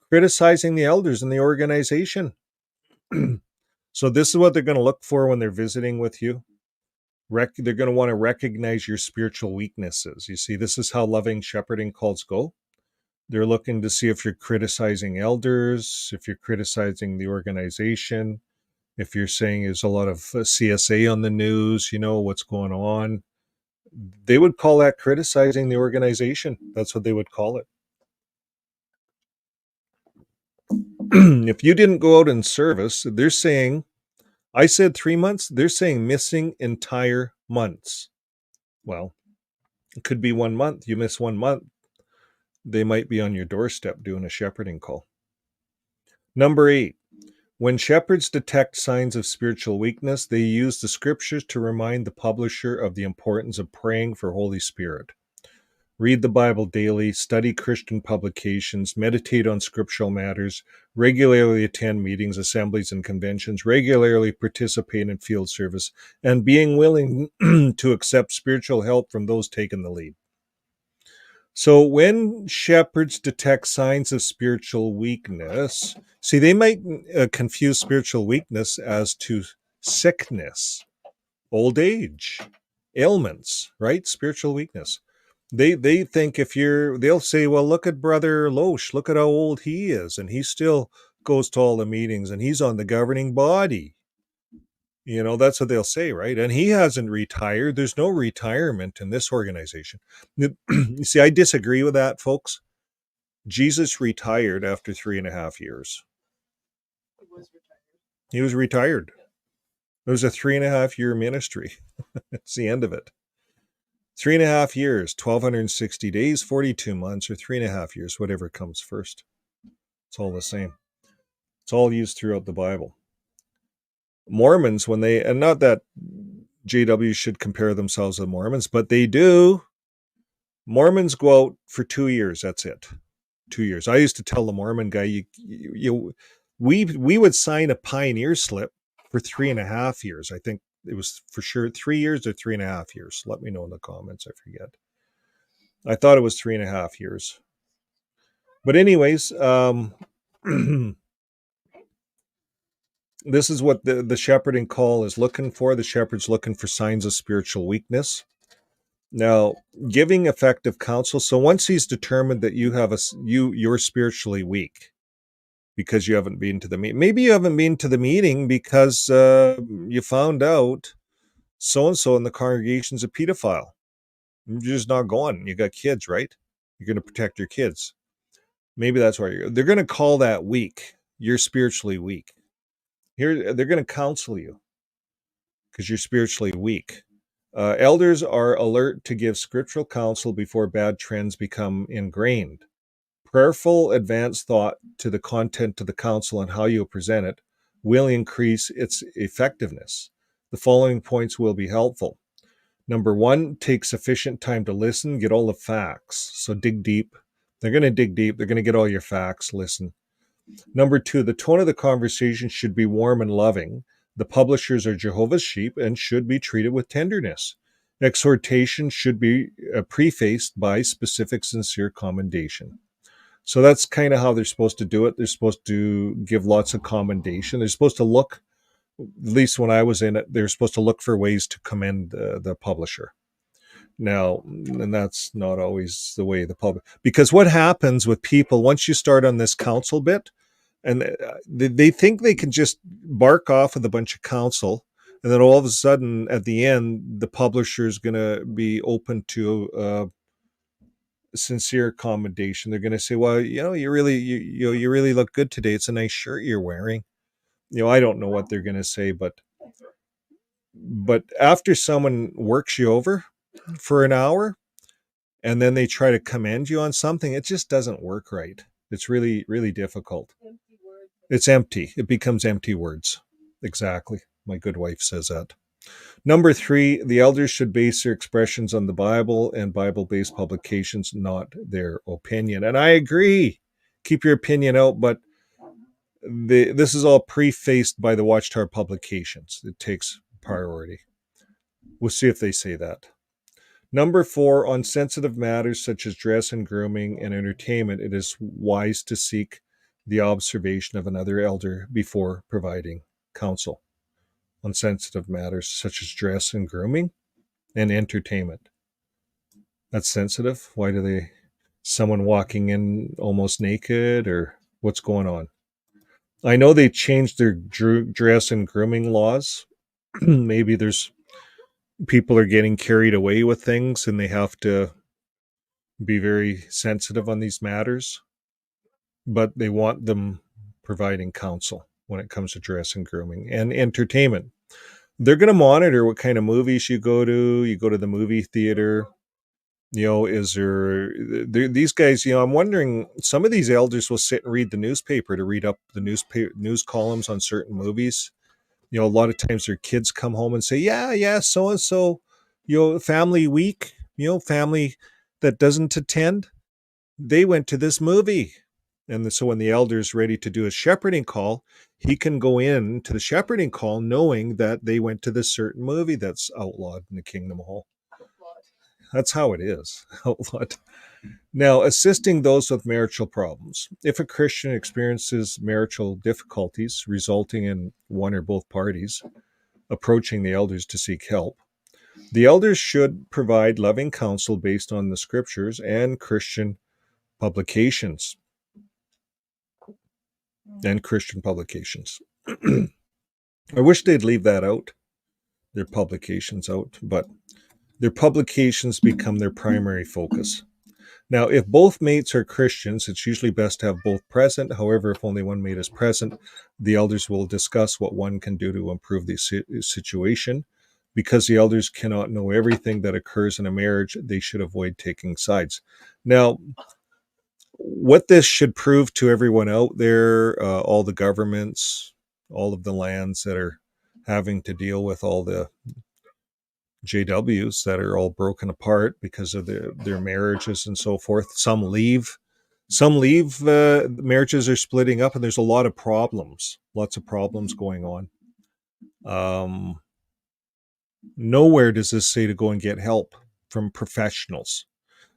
criticizing the elders in the organization. So this is what they're going to look for when they're visiting with you. They're going to want to recognize your spiritual weaknesses. You see, this is how loving shepherding calls go. They're looking to see if you're criticizing elders, if you're criticizing the organization, if you're saying there's a lot of CSA on the news, what's going on. They would call that criticizing the organization. That's what they would call it. If you didn't go out in service, they're saying, I said 3 months, they're saying missing entire months. Well, it could be 1 month. You miss 1 month, they might be on your doorstep doing a shepherding call. Number 8, when shepherds detect signs of spiritual weakness, they use the scriptures to remind the publisher of the importance of praying for Holy Spirit. Read the Bible daily, study Christian publications, meditate on scriptural matters, regularly attend meetings, assemblies, and conventions, regularly participate in field service, and being willing to accept spiritual help from those taking the lead. So when shepherds detect signs of spiritual weakness, see, they might confuse spiritual weakness as to sickness, old age, ailments, right? Spiritual weakness. They think they'll say, well, look at Brother Loesch, look at how old he is, and he still goes to all the meetings, and he's on the governing body. That's what they'll say, right? And he hasn't retired. There's no retirement in this organization. You see, I disagree with that, folks. Jesus retired after 3.5 years. He was retired. It was a 3.5 year ministry. It's the end of it. 3.5 years, 1,260 days, 42 months, or 3.5 years, whatever comes first. It's all the same. It's all used throughout the Bible. Mormons, and not that JW should compare themselves with Mormons, but they do. Mormons go out for 2 years. That's it. 2 years. I used to tell the Mormon guy, we would sign a pioneer slip for 3.5 years. I think it was for sure 3 years or 3.5 years. Let me know in the comments. I forget. I thought it was 3.5 years. But anyways, this is what the shepherding call is looking for. The shepherd's looking for signs of spiritual weakness. Now, giving effective counsel. So once he's determined that you're spiritually weak because you haven't been to the meeting. Maybe you haven't been to the meeting because you found out so-and-so in the congregation's a pedophile. You're just not going. You got kids, right? You're going to protect your kids. Maybe that's why they're going to call that weak. You're spiritually weak. Here, they're going to counsel you because you're spiritually weak. Elders are alert to give scriptural counsel before bad trends become ingrained. Prayerful advanced thought to the content of the counsel and how you present it will increase its effectiveness. The following points will be helpful. Number 1, take sufficient time to listen, get all the facts. So dig deep. They're going to dig deep. They're going to get all your facts. Listen. Number 2, the tone of the conversation should be warm and loving. The publishers are Jehovah's sheep and should be treated with tenderness. Exhortation should be prefaced by specific, sincere commendation. So that's kind of how they're supposed to do it. They're supposed to give lots of commendation. They're supposed to look, at least when I was in it, they're supposed to look for ways to commend the publisher. Now, and that's not always the way the public, because what happens with people once you start on this counsel bit, and they think they can just bark off with a bunch of counsel, and then all of a sudden at the end, the publisher is going to be open to sincere commendation. They're going to say, well, you really look good today. It's a nice shirt you're wearing. I don't know what they're going to say, but after someone works you over for an hour and then they try to commend you on something, it just doesn't work right. It's really, really difficult. It's empty. It becomes empty words. Exactly. My good wife says that. Number 3, the elders should base their expressions on the Bible and Bible-based publications, not their opinion. And I agree. Keep your opinion out, but this is all prefaced by the Watchtower publications. It takes priority. We'll see if they say that. Number 4, on sensitive matters such as dress and grooming and entertainment, it is wise to seek the observation of another elder before providing counsel. On sensitive matters such as dress and grooming and entertainment. That's sensitive. Why do they? Someone walking in almost naked, or what's going on? I know they changed their dress and grooming laws. Maybe there's people are getting carried away with things and they have to be very sensitive on these matters, but they want them providing counsel when it comes to dress and grooming and entertainment. They're going to monitor what kind of movies you go to. You go to the movie theater. Is there these guys? I'm wondering. Some of these elders will sit and read the newspaper to read up the news columns on certain movies. A lot of times their kids come home and say, "Yeah, so and so, family week. Family that doesn't attend, they went to this movie." And so when the elder's ready to do a shepherding call, he can go in to the shepherding call knowing that they went to this certain movie that's outlawed in the Kingdom Hall. That's how it is. Outlawed. Now, assisting those with marital problems. If a Christian experiences marital difficulties resulting in one or both parties approaching the elders to seek help, the elders should provide loving counsel based on the scriptures and Christian publications. I wish they'd leave that out, their publications out, but their publications become their primary focus. Now, if both mates are Christians, it's usually best to have both present. However, if only one mate is present, the elders will discuss what one can do to improve the situation. Because the elders cannot know everything that occurs in a marriage, they should avoid taking sides. Now, what this should prove to everyone out there, all the governments, all of the lands that are having to deal with all the JWs that are all broken apart because of their marriages and so forth. Some leave. Marriages are splitting up, and there's a lot of problems. Lots of problems going on. Nowhere does this say to go and get help from professionals.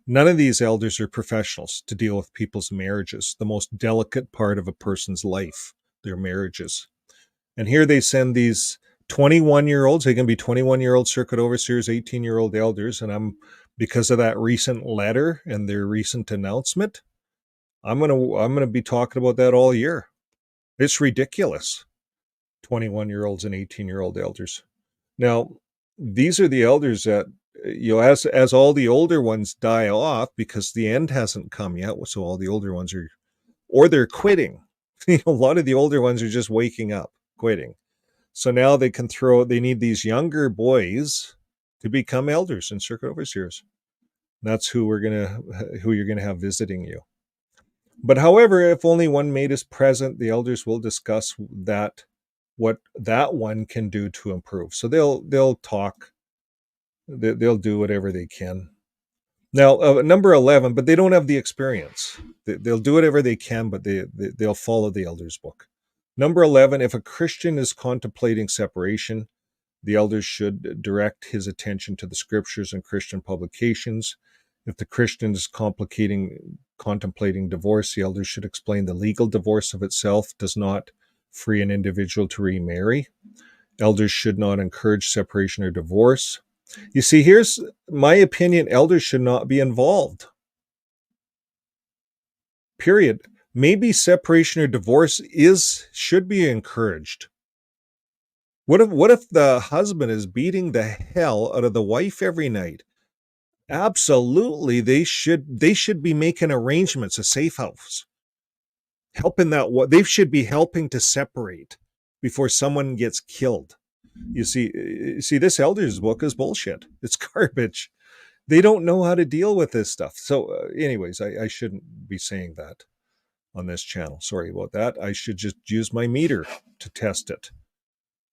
None of these elders are professionals to deal with people's marriages, the most delicate part of a person's life, their marriages. And here they send these 21-year-olds. They can be 21-year-old circuit overseers, 18-year-old elders. And because of that recent letter and their recent announcement, I'm gonna be talking about that all year. It's ridiculous. 21-year-olds and 18-year-old elders. Now, these are the elders that, as all the older ones die off because the end hasn't come yet. So all the older ones they're quitting. A lot of the older ones are just waking up, quitting. So now they need these younger boys to become elders and circuit overseers. That's who you're going to have visiting you. But however, if only one mate is present, the elders will discuss what that one can do to improve. So they'll talk, they'll do whatever they can. Now, number 11, but they don't have the experience. They'll do whatever they can, but they'll follow the elders' book. Number 11, if a Christian is contemplating separation, the elders should direct his attention to the scriptures and Christian publications. If the Christian is contemplating divorce, the elders should explain the legal divorce of itself does not free an individual to remarry. Elders should not encourage separation or divorce. You see, here's my opinion. Elders should not be involved. Period. Maybe separation or divorce should be encouraged. What if the husband is beating the hell out of the wife every night? Absolutely, they should be making arrangements, a safe house. They should be helping to separate before someone gets killed. You see, this elders book is bullshit. It's garbage. They don't know how to deal with this stuff. So anyways, I shouldn't be saying that on this channel. Sorry about that. I should just use my meter to test it.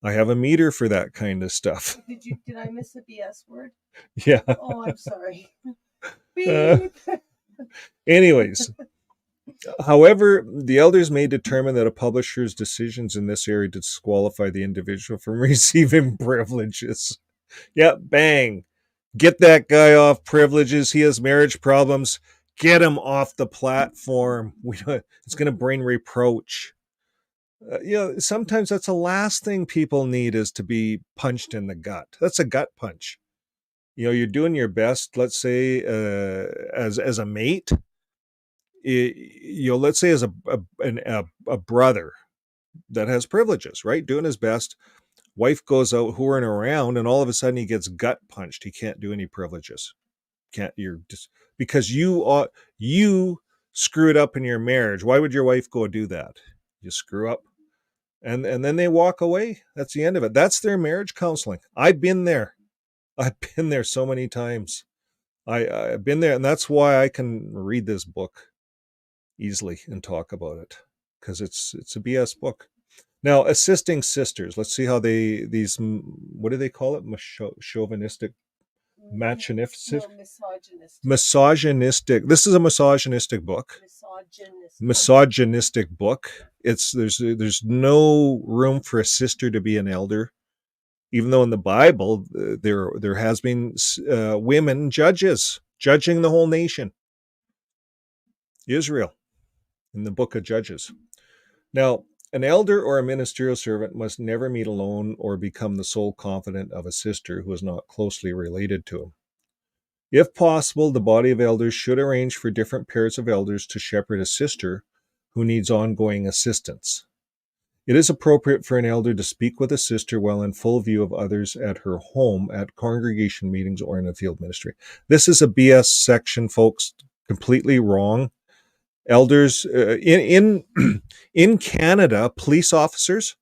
I have a meter for that kind of stuff. Did I miss a BS word? Yeah. Oh, I'm sorry. Uh, Beep. anyways, however, the elders may determine that a publisher's decisions in this area disqualify the individual from receiving privileges. Yep, bang. Get that guy off privileges. He has marriage problems. Get him off the platform. It's going to bring reproach. Sometimes that's the last thing people need is to be punched in the gut. That's a gut punch. You're doing your best. Let's say as a mate. Let's say as a brother that has privileges, right? Doing his best. Wife goes out whoring around, and all of a sudden he gets gut punched. He can't do any privileges. You're just because you screwed up in your marriage. Why would your wife go do that? You screw up, and then they walk away. That's the end of it. That's their marriage counseling. I've been there. I've been there so many times. I've been there, and that's why I can read this book easily and talk about it, because it's a BS book. Now, assisting sisters. Let's see how what do they call it? Chauvinistic, machinistic, No, misogynistic. misogynistic. This is a misogynistic book. Misogynistic book. There's no room for a sister to be an elder, even though in the Bible there has been women judges judging the whole nation, Israel, in the book of Judges. Now, an elder or a ministerial servant must never meet alone or become the sole confidant of a sister who is not closely related to him. If possible, the body of elders should arrange for different pairs of elders to shepherd a sister who needs ongoing assistance. It is appropriate for an elder to speak with a sister while in full view of others at her home, at congregation meetings, or in a field ministry. This is a BS section, folks. Completely wrong. Elders in Canada, police officers,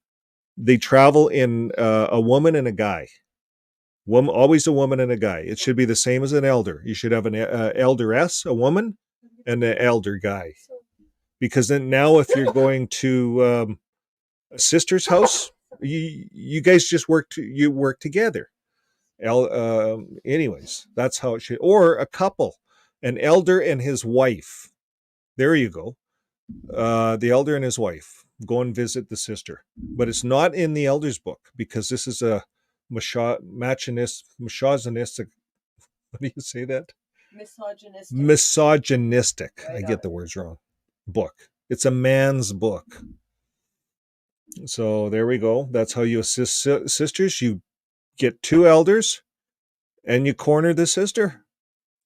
they travel in a woman and a guy. Always a woman and a guy. It should be the same as an elder. You should have an elderess, a woman, and an elder guy. Because then now, if you're going to a sister's house, you guys just work together. Anyways, that's how it should. Or a couple, an elder and his wife. There you go. The elder and his wife go and visit the sister, but it's not in the elder's book because this is a misogynistic. What do you say that? Misogynistic. Right, I get the words wrong. Book. It's a man's book. So there we go. That's how you assist sisters. You get two elders and you corner the sister.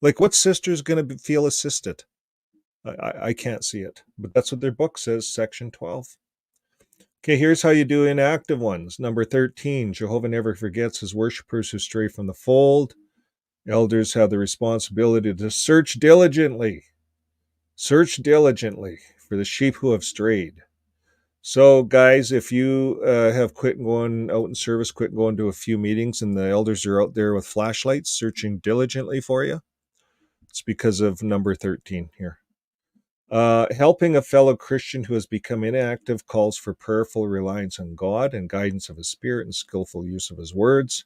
Like, what sister's going to feel assisted? I can't see it, but that's what their book says, section 12. Okay, here's how you do inactive ones. Number 13, Jehovah never forgets his worshipers who stray from the fold. Elders have the responsibility to search diligently for the sheep who have strayed. So, guys, if you have quit going out in service, quit going to a few meetings, and the elders are out there with flashlights searching diligently for you, it's because of number 13 here. Helping a fellow Christian who has become inactive calls for prayerful reliance on God and guidance of his spirit and skillful use of his words.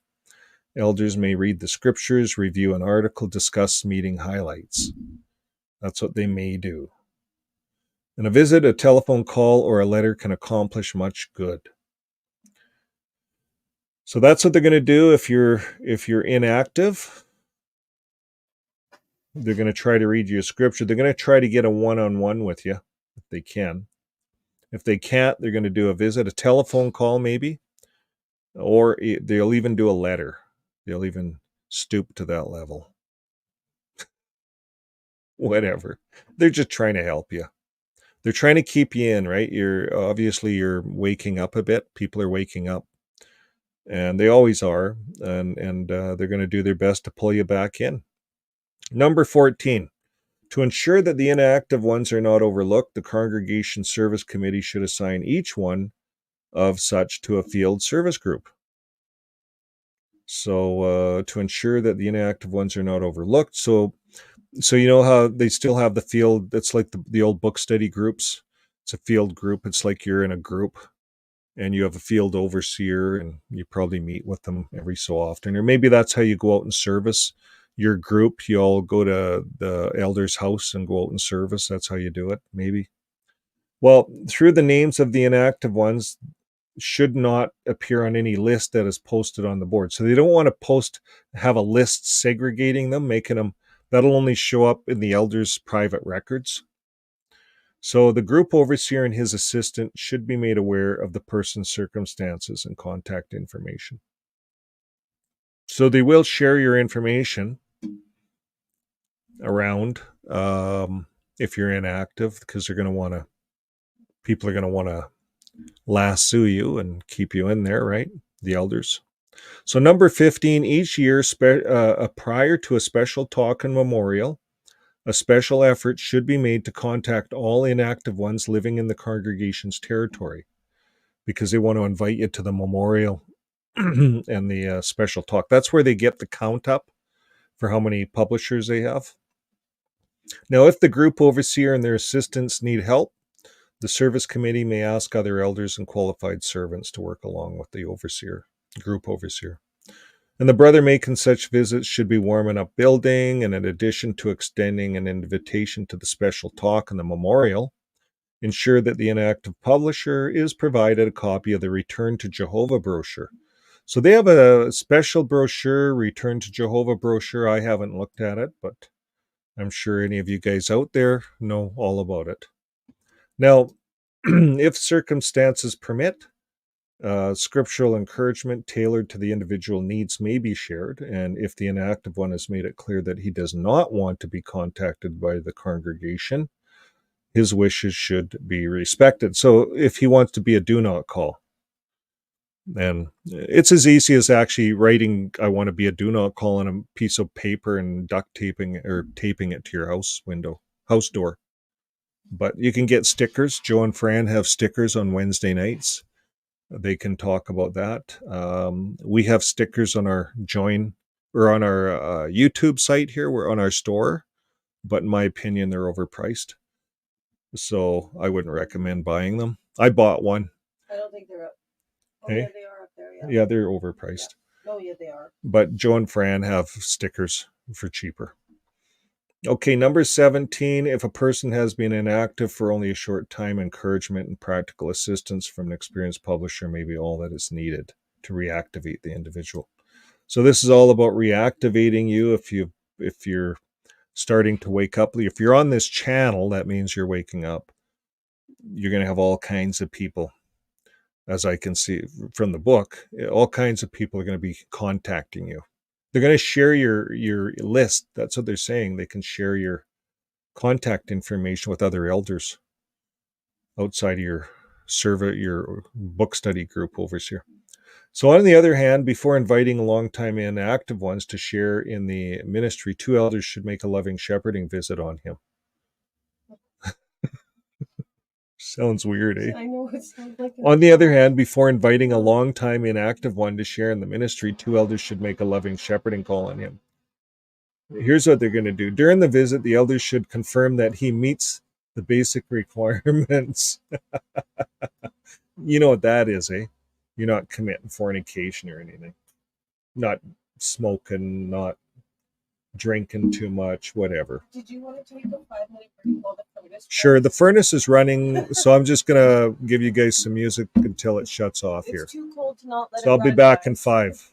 Elders may read the scriptures, review an article, discuss meeting highlights. That's what they may do. And a visit, a telephone call, or a letter can accomplish much good. So that's what they're going to do if you're inactive. They're going to try to read you a scripture. They're going to try to get a one-on-one with you if they can. If they can't, they're going to do a visit, a telephone call maybe, or they'll even do a letter. They'll even stoop to that level. Whatever. They're just trying to help you. They're trying to keep you in, right? You're waking up a bit. People are waking up, and they always are, and they're going to do their best to pull you back in. Number 14, to ensure that the inactive ones are not overlooked, the congregation service committee should assign each one of such to a field service group. So to ensure that the inactive ones are not overlooked. So you know how they still have the field, it's like the old book study groups. It's a field group. It's like you're in a group. and you have a field overseer, and you probably meet with them every so often. Or maybe that's how you go out and service your group. You all go to the elder's house and go out and service. That's how you do it, maybe. Well, through the names of the inactive ones should not appear on any list that is posted on the board. So they don't want to have a list segregating them, making them, that'll only show up in the elder's private records. So the group overseer and his assistant should be made aware of the person's circumstances and contact information. So they will share your information around if you're inactive, because they're going to want to, people are going to want to lasso you and keep you in there, right? The elders. So number 15, each year prior to a special talk and memorial, a special effort should be made to contact all inactive ones living in the congregation's territory, because they want to invite you to the memorial and the special talk. That's where they get the count up for how many publishers they have. Now, if the group overseer and their assistants need help, the service committee may ask other elders and qualified servants to work along with the overseer, group overseer. And the brother making such visits should be warming up building, and in addition to extending an invitation to the special talk and the memorial, ensure that the inactive publisher is provided a copy of the Return to Jehovah brochure. So they have a special brochure, Return to Jehovah brochure. I haven't looked at it, but I'm sure any of you guys out there know all about it. Now, if circumstances permit, scriptural encouragement tailored to the individual needs may be shared, and if the inactive one has made it clear that he does not want to be contacted by the congregation, his wishes should be respected. So if he wants to be a do not call, and it's as easy as actually writing, I want to be a do not call on a piece of paper and duct taping or taping it to your house door. But you can get stickers. Joe and Fran have stickers on Wednesday nights. They can talk about that. We have stickers on our YouTube site here. We're on our store, but in my opinion, they're overpriced. So I wouldn't recommend buying them. I bought one. I don't think they're up. Oh, Hey? yeah, they are up there, yeah. Yeah, they're overpriced. Yeah. Oh, yeah, they are. But Joe and Fran have stickers for cheaper. Okay, number 17, if a person has been inactive for only a short time, encouragement and practical assistance from an experienced publisher may be all that is needed to reactivate the individual. So this is all about reactivating you. If you're starting to wake up, if you're on this channel, that means you're waking up. You're going to have all kinds of people, as I can see from the book, all kinds of people are going to be contacting you. They're going to share your list. That's what they're saying. They can share your contact information with other elders outside of your book study group overseer. So on the other hand, before inviting longtime inactive ones to share in the ministry, 2 elders should make a loving shepherding visit on him. Sounds weird, eh? I know, it sounds like... On the other hand, before inviting a longtime inactive one to share in the ministry, 2 elders should make a loving shepherding call on him. Here's what they're going to do. During the visit, the elders should confirm that he meets the basic requirements. You know what that is, eh? You're not committing fornication or anything. Not smoking, not drinking too much, whatever. Did you want to take a 5-minute break while the furnace... Sure, the furnace is running, so I'm just going to give you guys some music until it shuts off here. It's too cold to not let it So I'll be run, back in guys. 5.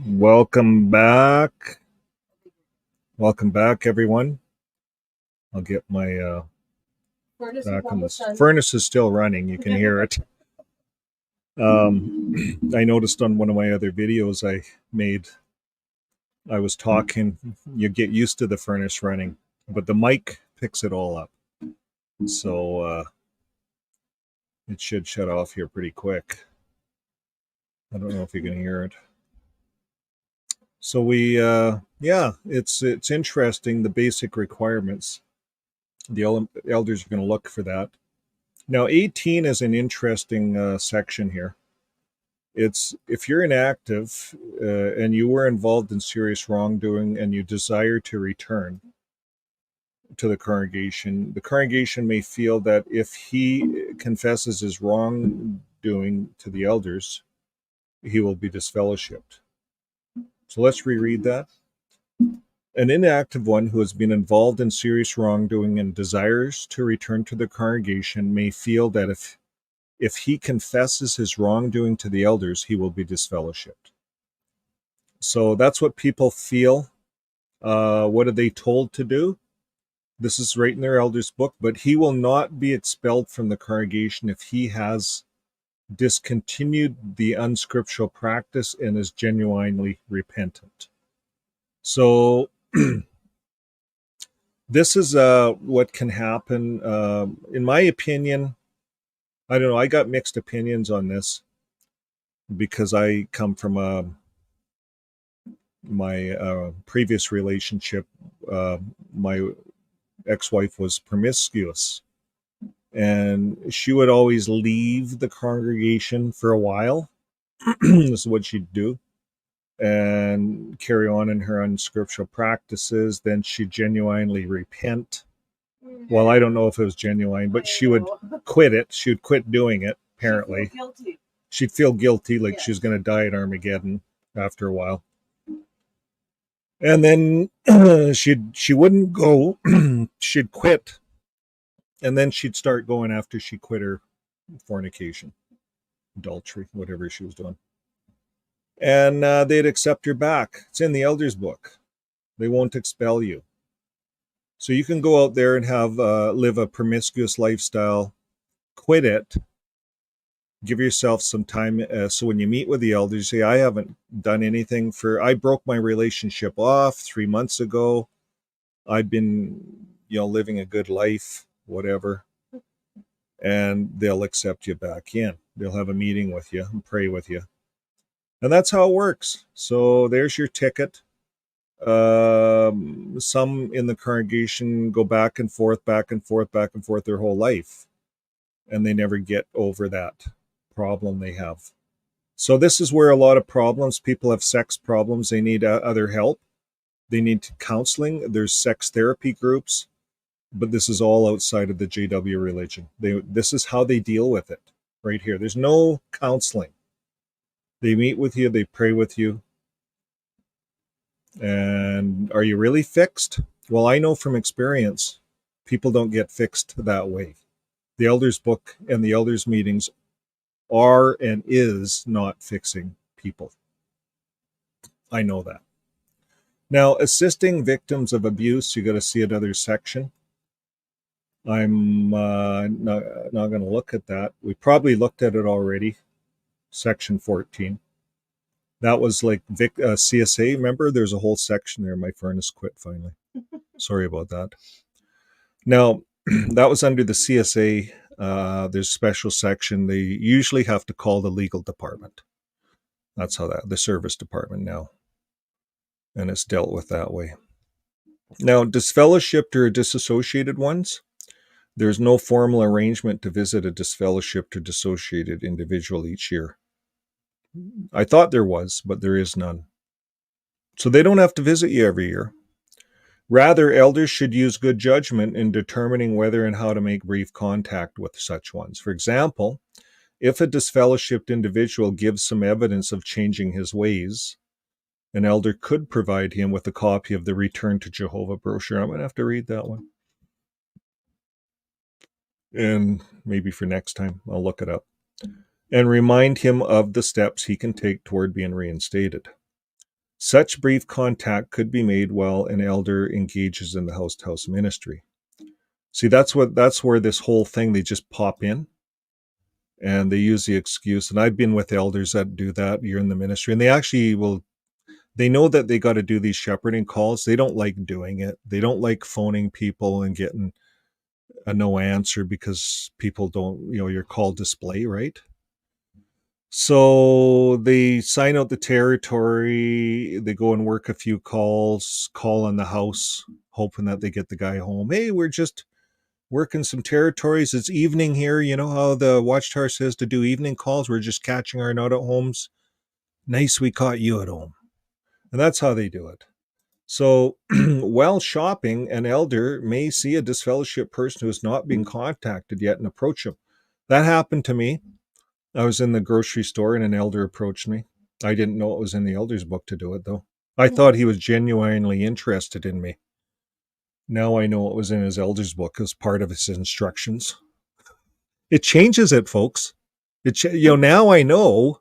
Welcome back. Welcome back, everyone. I'll get my back on this. Furnace is still running. You can hear it. I noticed on one of my other videos I made, I was talking. You get used to the furnace running, but the mic picks it all up. So it should shut off here pretty quick. I don't know if you can hear it. So we, yeah, it's interesting, the basic requirements. The elders are going to look for that. Now, 18 is an interesting section here. It's if you're inactive and you were involved in serious wrongdoing and you desire to return to the congregation may feel that if he confesses his wrongdoing to the elders, he will be disfellowshipped. So let's reread that. An inactive one who has been involved in serious wrongdoing and desires to return to the congregation may feel that if he confesses his wrongdoing to the elders, he will be disfellowshipped. So that's what people feel. What are they told to do? This is right in their elders' book, but he will not be expelled from the congregation if he has discontinued the unscriptural practice and is genuinely repentant. So this is what can happen. In my opinion, I don't know, I got mixed opinions on this because I come from my previous relationship. My ex-wife was promiscuous, and she would always leave the congregation for a while. This is what she'd do, and carry on in her unscriptural practices. Then she'd genuinely repent. Well, I don't know if it was genuine, but she would quit it. She would quit doing it, apparently. She'd feel guilty, like she was going to die at Armageddon after a while. And then she wouldn't go. She'd quit, and then she'd start going after she quit her fornication, adultery, whatever she was doing. And they'd accept her back. It's in the elders book. They won't expel you. So you can go out there and have live a promiscuous lifestyle, quit it, give yourself some time. So when you meet with the elders, say, I haven't done anything I broke my relationship off 3 months ago. I've been, living a good life, whatever. And they'll accept you back in. They'll have a meeting with you and pray with you. And that's how it works. So there's your ticket. Some in the congregation go back and forth their whole life. And they never get over that problem they have. So this is where a lot of problems, people have sex problems. They need other help. They need counseling. There's sex therapy groups. But this is all outside of the JW religion. This is how they deal with it right here. There's no counseling. They meet with you. They pray with you. And are you really fixed? Well, I know from experience, people don't get fixed that way. The elders book and the elders meetings are and is not fixing people. I know that. Now, assisting victims of abuse, you got to see another section. I'm not going to look at that. We probably looked at it already. Section 14. That was like CSA. Remember, there's a whole section there. My furnace quit finally. Sorry about that. Now, that was under the CSA. There's a special section. They usually have to call the legal department. That's how the service department now. And it's dealt with that way. Now, disfellowshipped or disassociated ones, there's no formal arrangement to visit a disfellowshipped or dissociated individual each year. I thought there was, but there is none. So they don't have to visit you every year. Rather, elders should use good judgment in determining whether and how to make brief contact with such ones. For example, if a disfellowshipped individual gives some evidence of changing his ways, an elder could provide him with a copy of the Return to Jehovah brochure. I'm going to have to read that one. And maybe for next time, I'll look it up. And remind him of the steps he can take toward being reinstated. Such brief contact could be made while an elder engages in the house-to-house ministry. See, that's where this whole thing, they just pop in and they use the excuse. And I've been with elders that do that. You're in the ministry, and they actually they know that they got to do these shepherding calls. They don't like doing it. They don't like phoning people and getting a no answer because people don't, your call display, right? So they sign out the territory, they go and work a few calls, call on the house, hoping that they get the guy home. Hey, we're just working some territories. It's evening here. You know how the Watchtower says to do evening calls? We're just catching our nut at homes. Nice, we caught you at home. And that's how they do it. So while shopping, an elder may see a disfellowshipped person who has not been contacted yet and approach him. That happened to me. I was in the grocery store and an elder approached me. I didn't know it was in the elder's book to do it, though. I thought he was genuinely interested in me. Now I know it was in his elder's book as part of his instructions. It changes it, folks. Now I know.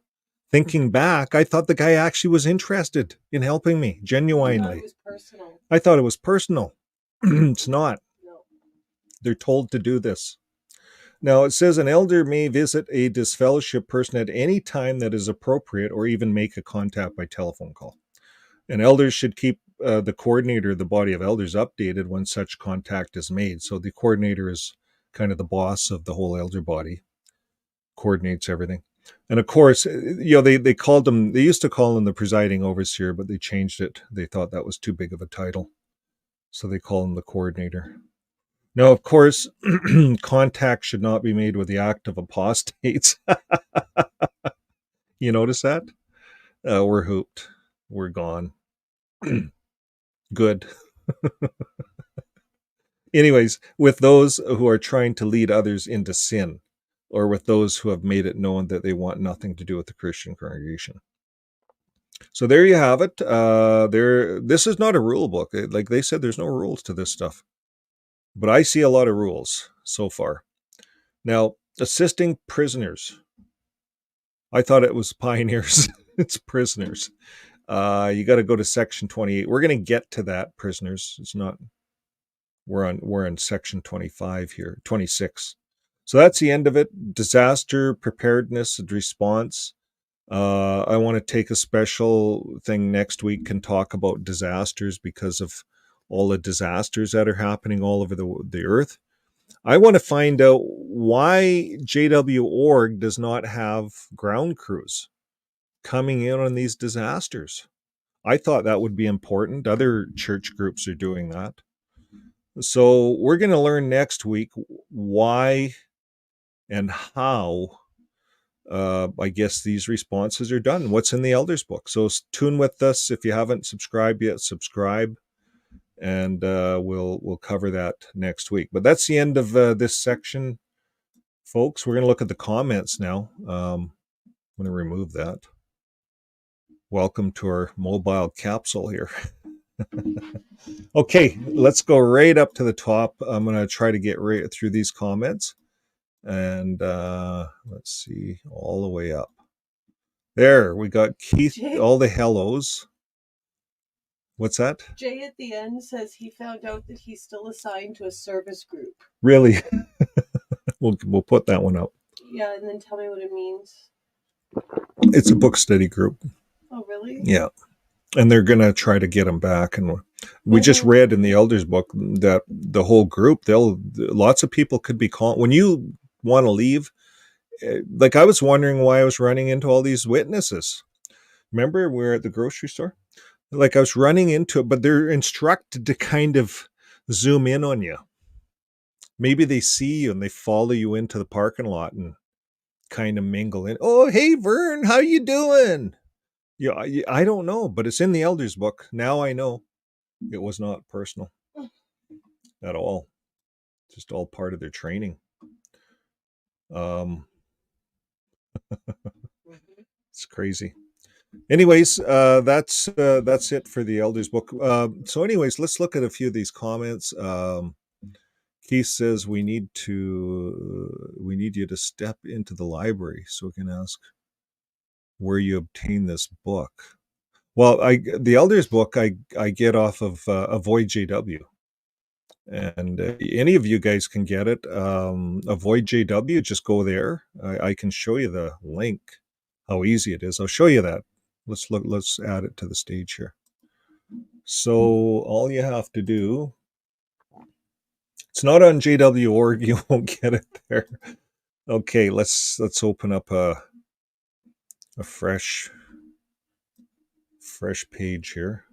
Thinking back, I thought the guy actually was interested in helping me, genuinely. It was personal. I thought it was personal. It's not. No. They're told to do this. Now, it says an elder may visit a disfellowshipped person at any time that is appropriate or even make a contact by telephone call. And elders should keep the coordinator of the body of elders updated when such contact is made. So the coordinator is kind of the boss of the whole elder body, coordinates everything. And of course, they used to call him the presiding overseer, but they changed it. They thought that was too big of a title. So they call him the coordinator. Now, of course, contact should not be made with the active apostates. You notice that? We're hooped. We're gone. Good. Anyways, with those who are trying to lead others into sin, or with those who have made it known that they want nothing to do with the Christian congregation. So there you have it. This is not a rule book. Like they said, there's no rules to this stuff. But I see a lot of rules so far. Now, assisting prisoners. I thought it was pioneers. It's prisoners. You got to go to section 28. We're going to get to that, prisoners. It's not. We're on section 25 here, 26. So that's the end of it. Disaster preparedness and response. I want to take a special thing next week and talk about disasters because of all the disasters that are happening all over the earth. I want to find out why JW org does not have ground crews coming in on these disasters. I thought that would be important. Other church groups are doing that. So we're going to learn next week why and how I guess these responses are done. What's in the Elders book? So tune with us. If you haven't subscribed yet, subscribe, and we'll cover that next week. But that's the end of this section, folks. We're going to look at the comments now. I'm going to remove that. Welcome to our mobile capsule here. Okay, let's go right up to the top. I'm going to try to get right through these comments. And let's see, all the way up. There, we got Keith, Jay? all the hellos. What's that? Jay at the end says he found out that he's still assigned to a service group. Really? We'll put that one up. Yeah, and then tell me what it means. It's a book study group. Oh, really? Yeah. And they're going to try to get them back. And we just read in the Elders book that the whole group, lots of people could be calling. When you want to leave, like I was wondering why I was running into all these witnesses. Remember, we were at the grocery store? Like I was running into it, but they're instructed to kind of zoom in on you. Maybe they see you and they follow you into the parking lot and kind of mingle in. Oh, hey, Vern, how you doing? Yeah, I don't know, but it's in the Elders book. Now I know it was not personal at all. Just all part of their training. It's crazy. Anyways, that's it for the Elders book. So anyways, let's look at a few of these comments. Keith says we need you to step into the library so we can ask where you obtain this book. Well, the Elders book I get off of Avoid JW, and any of you guys can get it. Avoid JW, just go there. I can show you the link, how easy it is. I'll show you that. Let's add it to the stage here. So all you have to do, it's not on JW.org, you won't get it there. Okay, let's open up a fresh page here.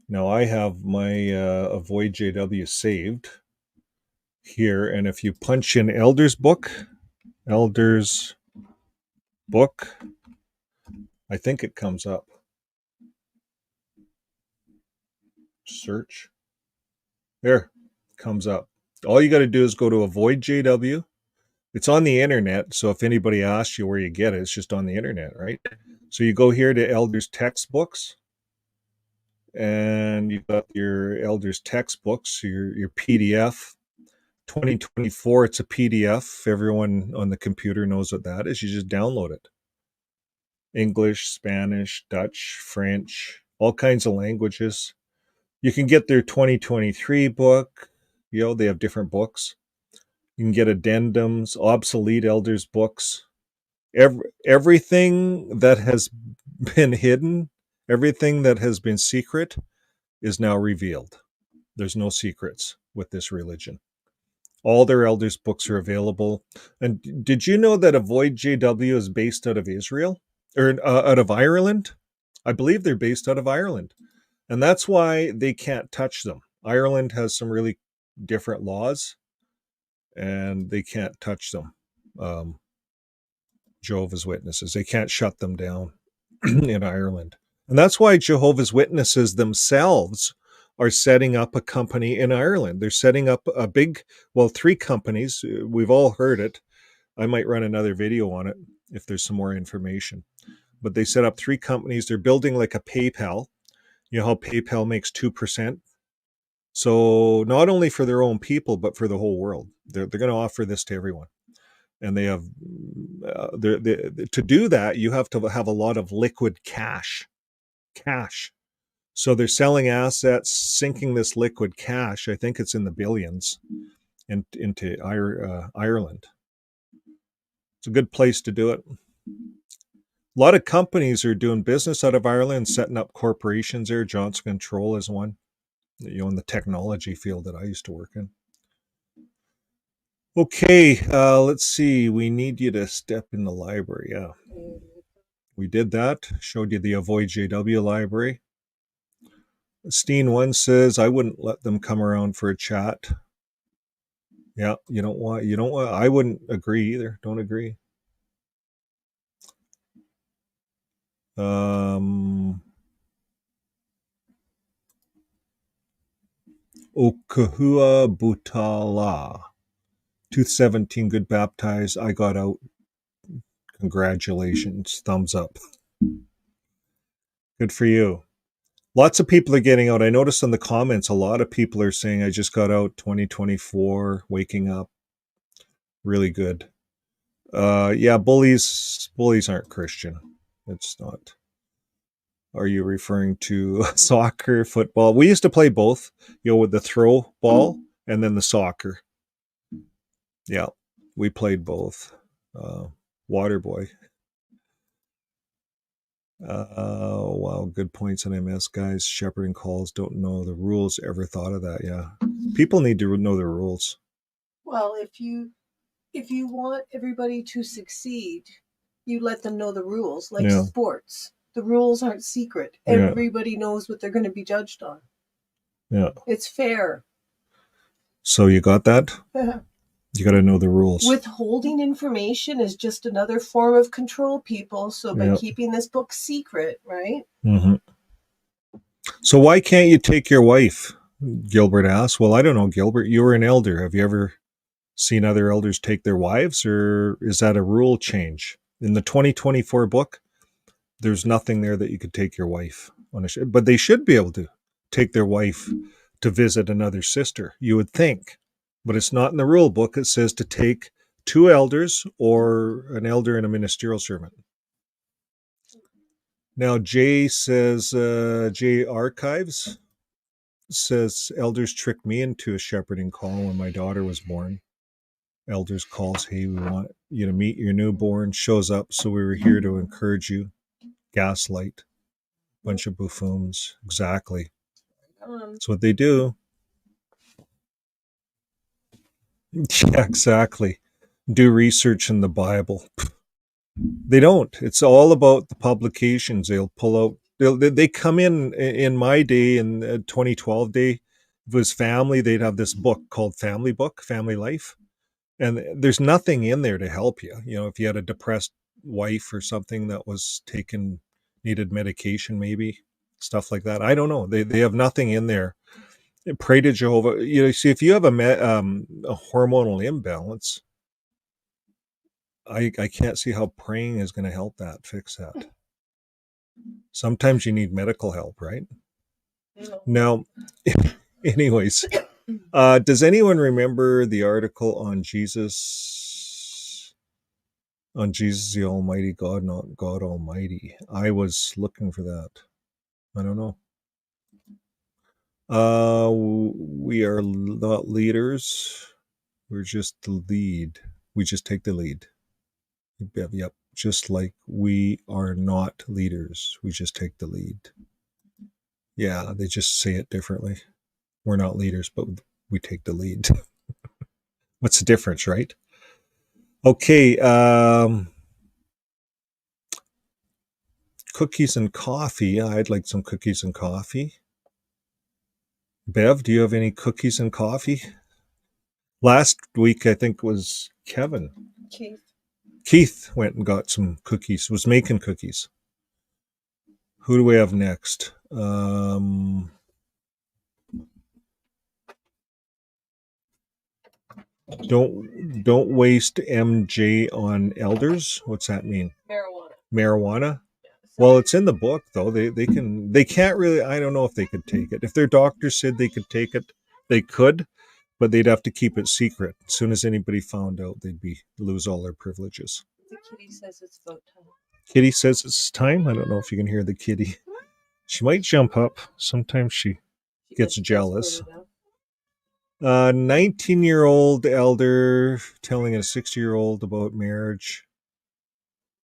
Now I have my Avoid JW saved here, and if you punch in Elders book, I think it comes up. Search. There, comes up. All you got to do is go to Avoid JW. It's on the internet, so if anybody asks you where you get it, it's just on the internet, right? So you go here to Elders textbooks, and you've got your Elders textbooks, your PDF. 2024, it's a PDF. Everyone on the computer knows what that is. You just download it. English, Spanish, Dutch, French, all kinds of languages. You can get their 2023 book. They have different books. You can get addendums, obsolete Elders books. Everything that has been hidden, everything that has been secret is now revealed. There's no secrets with this religion. All their Elders books are available. And did you know that Avoid JW is based out of Israel? Or out of Ireland? I believe they're based out of Ireland. And that's why they can't touch them. Ireland has some really different laws, and they can't touch them. Jehovah's Witnesses. They can't shut them down in Ireland. And that's why Jehovah's Witnesses themselves are setting up a company in Ireland. They're setting up a three companies. We've all heard it. I might run another video on it if there's some more information. but they set up 3 companies. They're building like a PayPal. You know how PayPal makes 2%? So not only for their own people, but for the whole world. They're going to offer this to everyone. And they have, to do that, you have to have a lot of liquid cash. So they're selling assets, sinking this liquid cash. I think it's in the billions into Ireland. It's a good place to do it. A lot of companies are doing business out of Ireland, setting up corporations there. Johnson Control is one, in the technology field that I used to work in. Okay, let's see. We need you to step in the library. Yeah, we did that. Showed you the Avoid JW library. Steen 1 says, I wouldn't let them come around for a chat. Yeah, you don't want, I wouldn't agree either. Don't agree. Okahua Butala. 217, good baptized. I got out. Congratulations. Thumbs up. Good for you. Lots of people are getting out. I noticed in the comments, a lot of people are saying, I just got out 2024, waking up. Really good. Yeah, bullies aren't Christian. It's not. Are you referring to soccer, football? We used to play both, with the throw ball and then the soccer. Yeah, we played both. Waterboy. Wow, good points on MS, guys. Shepherding calls, don't know the rules. Ever thought of that? Yeah, people need to know the rules. Well, if you want everybody to succeed, you let them know the rules. Like sports, the rules aren't secret. Everybody knows what they're going to be judged on. Yeah, it's fair. So you got that? You got to know the rules. Withholding information is just another form of control, people. So by keeping this book secret, right? Mm-hmm. So why can't you take your wife? Gilbert asked. Well, I don't know, Gilbert. You were an elder. Have you ever seen other elders take their wives, or is that a rule change? In the 2024 book, there's nothing there that you could take your wife on a ship, but they should be able to take their wife to visit another sister, you would think. But it's not in the rule book. It says to take 2 elders or an elder and a ministerial servant. Now, Jay says, Jay Archives says, elders tricked me into a shepherding call when my daughter was born. Elders calls, hey, we want you to meet your newborn, shows up, so we were here to encourage you. Gaslight. Bunch of buffoons. Exactly. That's what they do. Yeah, exactly. Do research in the Bible. They don't. It's all about the publications. They'll pull out. They come in my day, in 2012 day, if it was family, they'd have this book called Family Book, Family Life. And there's nothing in there to help you. If you had a depressed wife or something that was needed medication, maybe, stuff like that. I don't know. They have nothing in there. Pray to Jehovah. See, if you have a hormonal imbalance, I can't see how praying is going to help fix that. Sometimes you need medical help, right? Now, anyways, does anyone remember the article on Jesus the Almighty God, not God Almighty? I was looking for that. I don't know. We are not leaders. We're just the lead. We just take the lead. Yep. Just like we are not leaders. We just take the lead. Yeah, they just say it differently. We're not leaders, but we take the lead. What's the difference, right? Okay. Cookies and coffee. I'd like some cookies and coffee. Bev, do you have any cookies and coffee? Last week, I think, was Kevin. Keith went and got some cookies, was making cookies. Who do we have next? Don't waste MJ on elders. What's that mean? Marijuana. Well, it's in the book though. They can't really. I don't know if they could take it. If their doctor said they could take it, they could, but they'd have to keep it secret. As soon as anybody found out, they'd lose all their privileges. The kitty says it's about time. Kitty says it's time. I don't know if you can hear the kitty. She might jump up. Sometimes she gets jealous. 19-year-old elder telling a 60-year-old about marriage.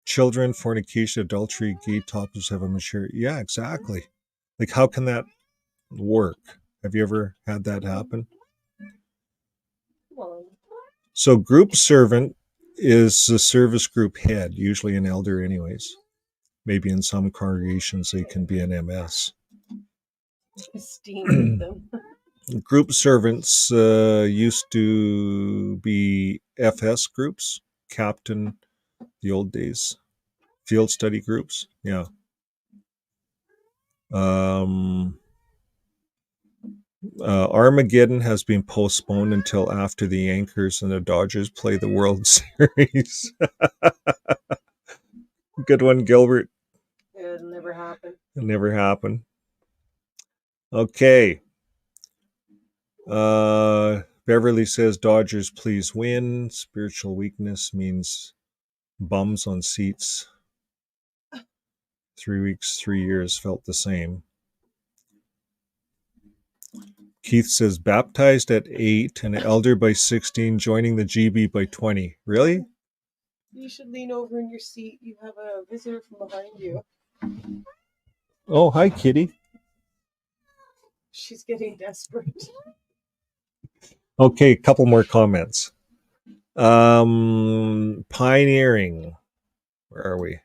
Children, fornication, adultery, gay topless have a mature. Yeah, exactly. Like, how can that work? Have you ever had that happen? So, group servant is the service group head, usually an elder, anyways. Maybe in some congregations they can be an MS. Esteem them. Group servants used to be FS groups, captain, the old days, field study groups. Yeah. Armageddon has been postponed until after the Yankees and the Dodgers play the World Series. Good one, Gilbert. It'll never happen. It'll never happen. Okay. Beverly says, Dodgers, please win. Spiritual weakness means bums on seats. 3 weeks, 3 years felt the same. Keith says, baptized at 8, an elder by 16, joining the GB by 20. Really? You should lean over in your seat. You have a visitor from behind you. Oh, hi, kitty. She's getting desperate. Okay, a couple more comments. Pioneering. Where are we?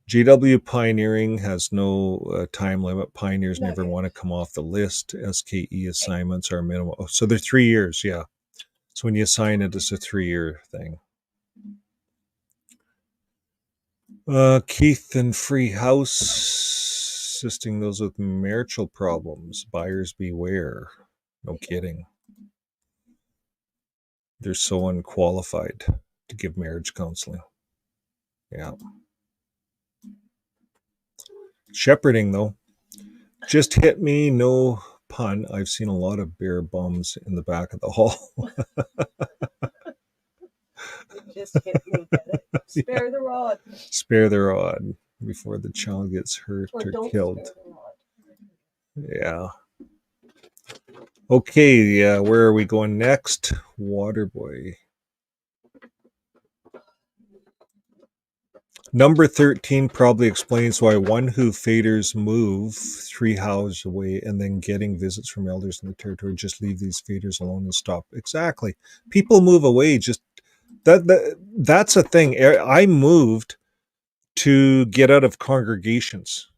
GW Pioneering has no time limit. Pioneers never want to come off the list. SKE assignments are minimal. Oh, so they're 3 years, yeah. So when you assign it, it's a 3-year thing. Keith and Free House, assisting those with marital problems. Buyers beware. No kidding. They're so unqualified to give marriage counseling. Yeah. Shepherding, though. Just hit me, no pun. I've seen a lot of bare bums in the back of the hall. Just hit me, get it? Spare the rod. Spare the rod before the child gets hurt or killed. Spare the rod. Yeah. Okay, where are we going next? Waterboy. Number 13 probably explains why one who faders move 3 houses away and then getting visits from elders in the territory. Just leave these faders alone and stop. Exactly. People move away. Just that's a thing. I moved to get out of congregations.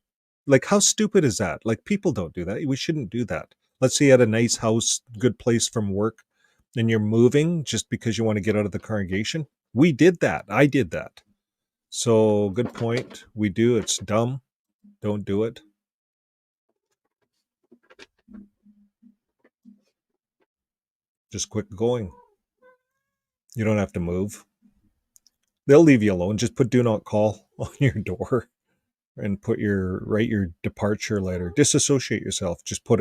Like, how stupid is that? Like, people don't do that. We shouldn't do that. Let's say you had a nice house, good place from work, and you're moving just because you want to get out of the congregation. We did that. I did that. So, good point. We do. It's dumb. Don't do it. Just quit going. You don't have to move. They'll leave you alone. Just put do not call on your door and write your departure letter. Disassociate yourself. Just put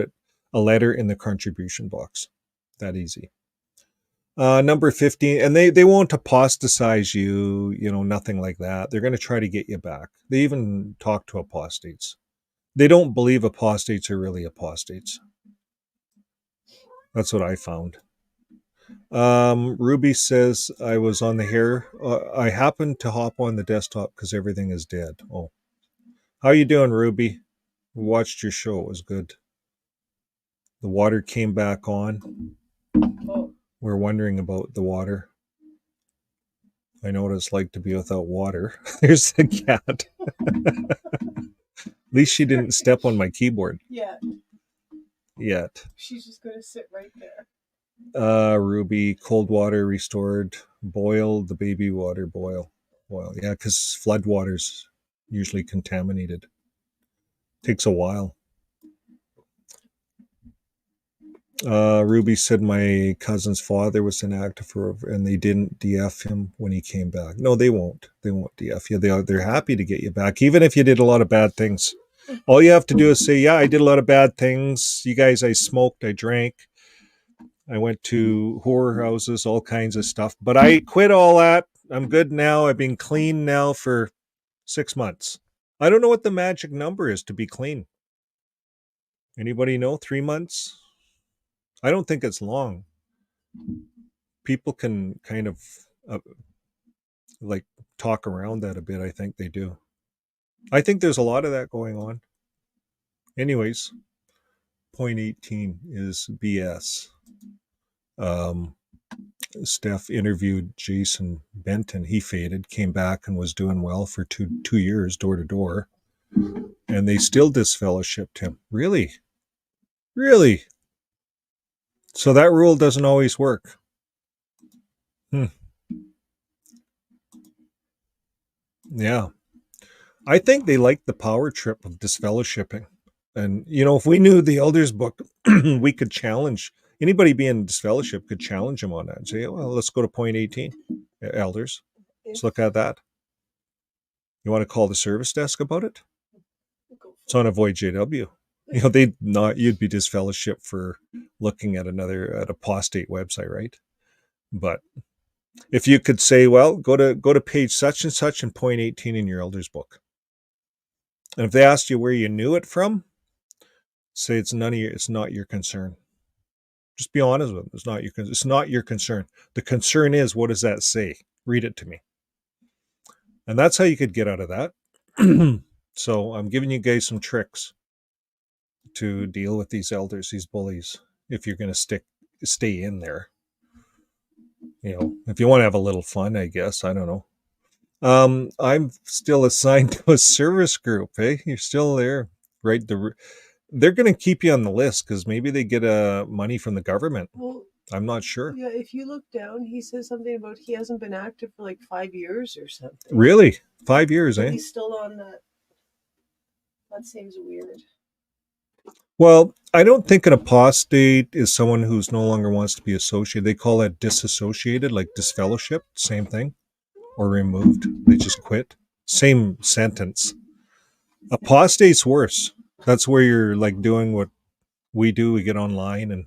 a letter in the contribution box. That easy. Number 15, and they won't apostatize you, nothing like that. They're going to try to get you back. They even talk to apostates. They don't believe apostates are really apostates. That's what I found. Ruby says, I was on the hair. I happened to hop on the desktop because everything is dead. Oh. How you doing, Ruby? We watched your show. It was good. The water came back on. Oh. We're wondering about the water. I know what it's like to be without water. There's the cat. At least she didn't step on my keyboard. Yet. She's just going to sit right there. Ruby, cold water restored. Boil the baby water. Boil. Yeah, because flood water's usually contaminated. Takes a while. Ruby said my cousin's father was inactive and they didn't DF him when he came back. No, they won't. They won't DF you. They're happy to get you back, even if you did a lot of bad things. All you have to do is say, yeah, I did a lot of bad things. You guys, I smoked, I drank, I went to whorehouses, all kinds of stuff. But I quit all that. I'm good now. I've been clean now for 6 months. I don't know what the magic number is to be clean. Anybody know? 3 months? I don't think it's long. People can kind of like talk around that a bit. I think they do. I think there's a lot of that going on. Anyways, point 18 is BS. Steph interviewed Jason Benton. He faded, came back and was doing well for two years, door to door. And they still disfellowshipped him. Really? Really? So that rule doesn't always work. Yeah. I think they like the power trip of disfellowshipping. And, if we knew the elders book, we could challenge anybody being disfellowship could challenge them on that and say, well, let's go to point 18, elders. Let's look at that. You want to call the service desk about it? It's on avoid JW. You'd be disfellowship for looking at an apostate website, right? But if you could say, well, go to page such and such and point 18 in your elders book. And if they asked you where you knew it from, say it's not your concern. Just be honest with them. It's not your concern. The concern is, what does that say? Read it to me. And that's how you could get out of that. So I'm giving you guys some tricks to deal with these elders, these bullies, if you're going to stay in there. If you want to have a little fun, I guess. I don't know. I'm still assigned to a service group. Hey, you're still there, right? They're going to keep you on the list because maybe they get money from the government. Well, I'm not sure. Yeah, if you look down, he says something about he hasn't been active for like 5 years or something. Really? 5 years, but he's still on that. That seems weird. Well, I don't think an apostate is someone who's no longer wants to be associated. They call that disassociated, like disfellowshipped, same thing, or removed. They just quit. Same sentence. Apostate's worse. That's where you're like doing what we do. We get online and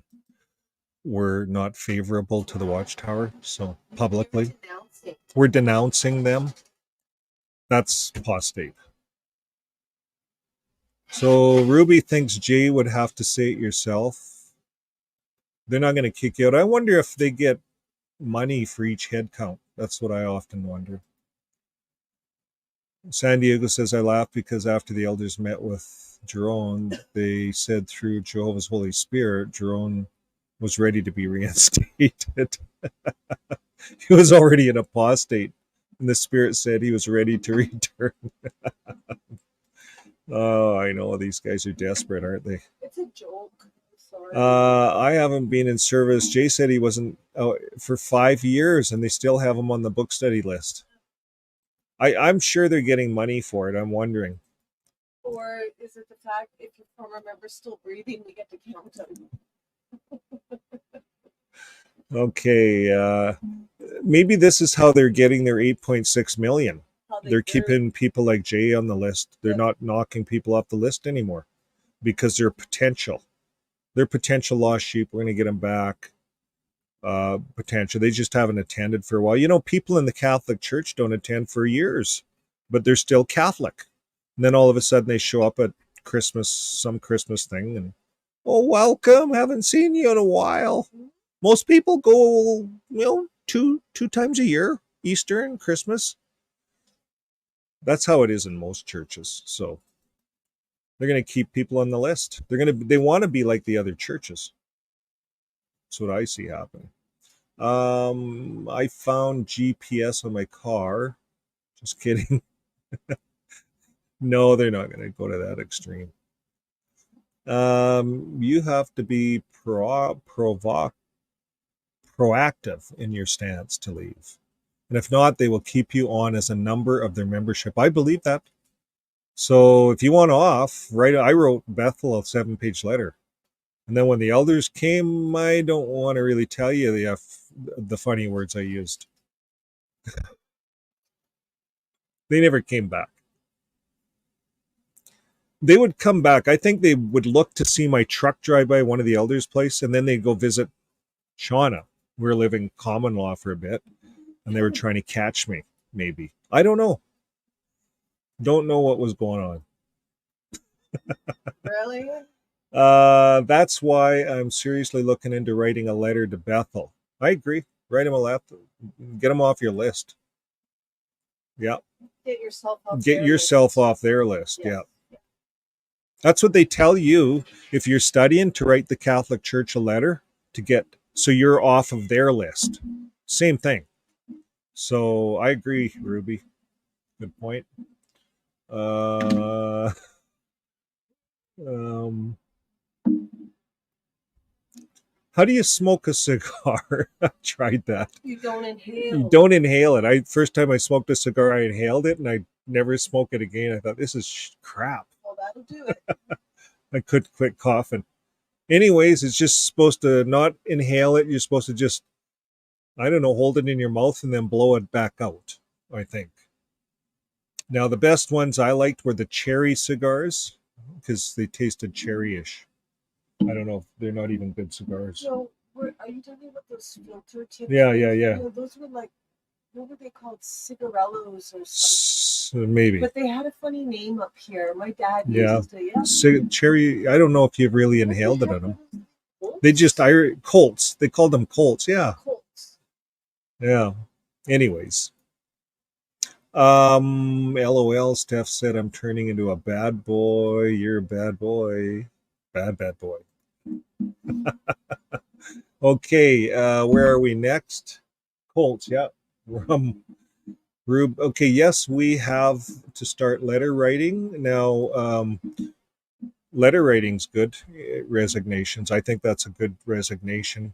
we're not favorable to the Watchtower. So publicly, we're denouncing them. That's apostate. So Ruby thinks Jay would have to say it yourself. They're not going to kick you out. I wonder if they get money for each head count. That's what I often wonder. San Diego says, I laugh because after the elders met with Jerome, they said through Jehovah's Holy Spirit, Jerome was ready to be reinstated. He was already an apostate, and the Spirit said he was ready to return. Oh, I know. These guys are desperate, aren't they? It's a joke. Sorry. I haven't been in service. Jay said he wasn't for 5 years, and they still have him on the book study list. I'm sure they're getting money for it. I'm wondering. Or is it the fact if your former member's still breathing, we get to count them? Okay. Maybe this is how they're getting their 8.6 million. They're keeping people like Jay on the list. They're not knocking people off the list anymore because they're potential. They're potential lost sheep. We're going to get them back. Potential. They just haven't attended for a while. People in the Catholic Church don't attend for years, but they're still Catholic. And then all of a sudden they show up at Christmas, some Christmas thing, and welcome. Haven't seen you in a while. Most people go, two times a year, Easter and Christmas. That's how it is in most churches. So they're going to keep people on the list. They want to be like the other churches. That's what I see happening. I found GPS on my car. Just kidding. No, they're not going to go to that extreme. You have to be proactive in your stance to leave. And if not, they will keep you on as a number of their membership. I believe that. So if you want off, I wrote Bethel a 7-page letter. And then when the elders came, I don't want to really tell you the funny words I used. They never came back. They would come back. I think they would look to see my truck drive by one of the elders' place, and then they'd go visit Shauna. We were living common law for a bit, and they were trying to catch me, maybe. I don't know. Don't know what was going on. Really? That's why I'm seriously looking into writing a letter to Bethel. I agree. Write him a letter. Get him off your list. Yeah. Get yourself off their list. Yes. Yeah. That's what they tell you if you're studying, to write the Catholic Church a letter to get, so you're off of their list. Same thing. So I agree, Ruby. Good point. How do you smoke a cigar? I tried that. You don't inhale. You don't inhale it. First time I smoked a cigar, I inhaled it, and I never smoke it again. I thought, this is crap. Well, that'll do it. I couldn't quit coughing. Anyways, it's just supposed to not inhale it. You're supposed to just, I don't know, hold it in your mouth and then blow it back out, I think. Now, the best ones I liked were the cherry cigars, because they tasted cherry-ish. I don't know. They're not even good cigars. So, are you talking about those filter tips? Yeah. Those were like, what were they called? Cigarellos or something? Maybe. But they had a funny name up here. My dad used it. Cherry, I don't know if you've really inhaled it on them. They just, Colts. They called them Colts, yeah. Colts. Yeah. Anyways. LOL, Steph said, I'm turning into a bad boy. You're a bad boy. Bad boy. Okay, where are we next? Colts, yeah. Rube. Okay, yes, we have to start letter writing. Now, letter writing's good. Resignations. I think that's a good resignation.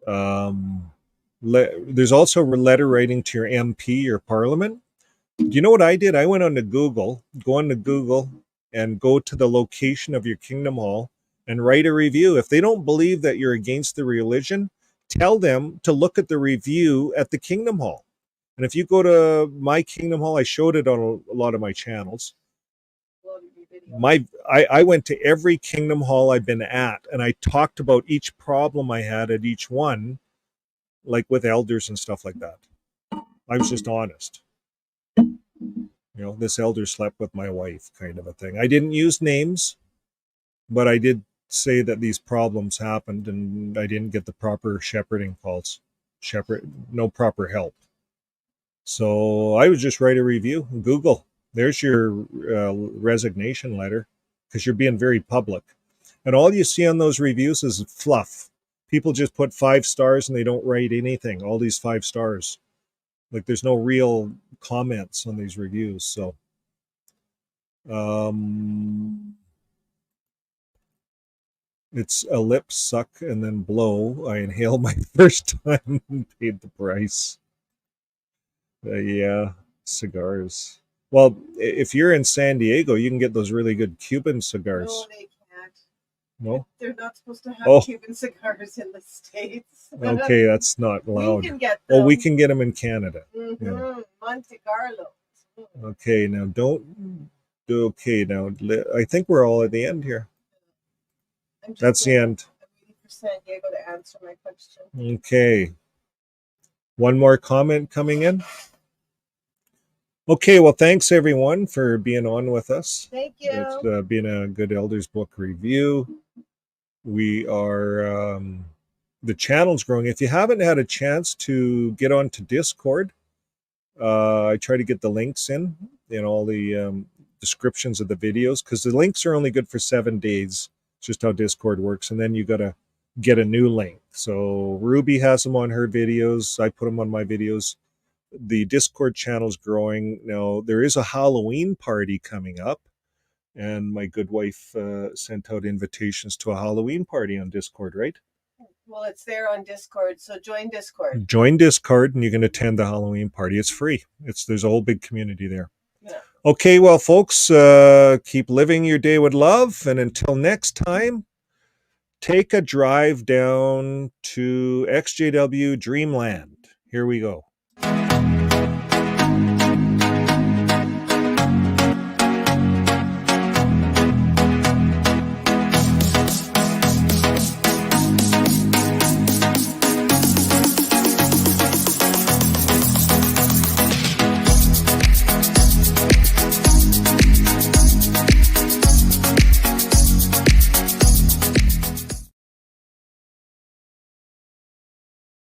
There's also letter writing to your MP or Parliament. Do you know what I did? I went onto Google, and go to the location of your Kingdom Hall and write a review. If they don't believe that you're against the religion, tell them to look at the review at the Kingdom Hall. And if you go to my Kingdom Hall, I showed it on a lot of my channels. I went to every Kingdom Hall I've been at, and I talked about each problem I had at each one, like with elders and stuff like that. I was just honest. This elder slept with my wife, kind of a thing. I didn't use names, but I did say that these problems happened, and I didn't get the proper shepherding calls. No proper help. So I would just write a review. Google. There's your resignation letter, because you're being very public. And all you see on those reviews is fluff. People just put 5 stars and they don't write anything. All these 5 stars. Like, there's no real comments on these reviews. So, it's a lip suck and then blow. I inhaled my first time and paid the price. Yeah, cigars. Well, if you're in San Diego, you can get those really good Cuban cigars. No, they can't. No? They're not supposed to have Cuban cigars in the States. Okay, that's not allowed. We can get them. Oh, we can get them in Canada. Mm-hmm. Yeah. Monte Carlo. Okay, now I think we're all at the end here. That's the end. I'm waiting for San Diego to answer my question. Okay. One more comment coming in. Okay, well, thanks everyone for being on with us. Thank you. It's been a good Elders Book review. We are, the channel's growing. If you haven't had a chance to get onto Discord, I try to get the links in all the descriptions of the videos, because the links are only good for 7 days. It's just how Discord works. And then you got to get a new link. So Ruby has them on her videos. I put them on my videos. The Discord channel's growing. Now, there is a Halloween party coming up, and my good wife sent out invitations to a Halloween party on Discord, right? Well, it's there on Discord, so join Discord. Join Discord, and you can attend the Halloween party. It's free. There's a whole big community there. Yeah. Okay, well, folks, keep living your day with love, and until next time, take a drive down to ExJW Dreamland. Here we go.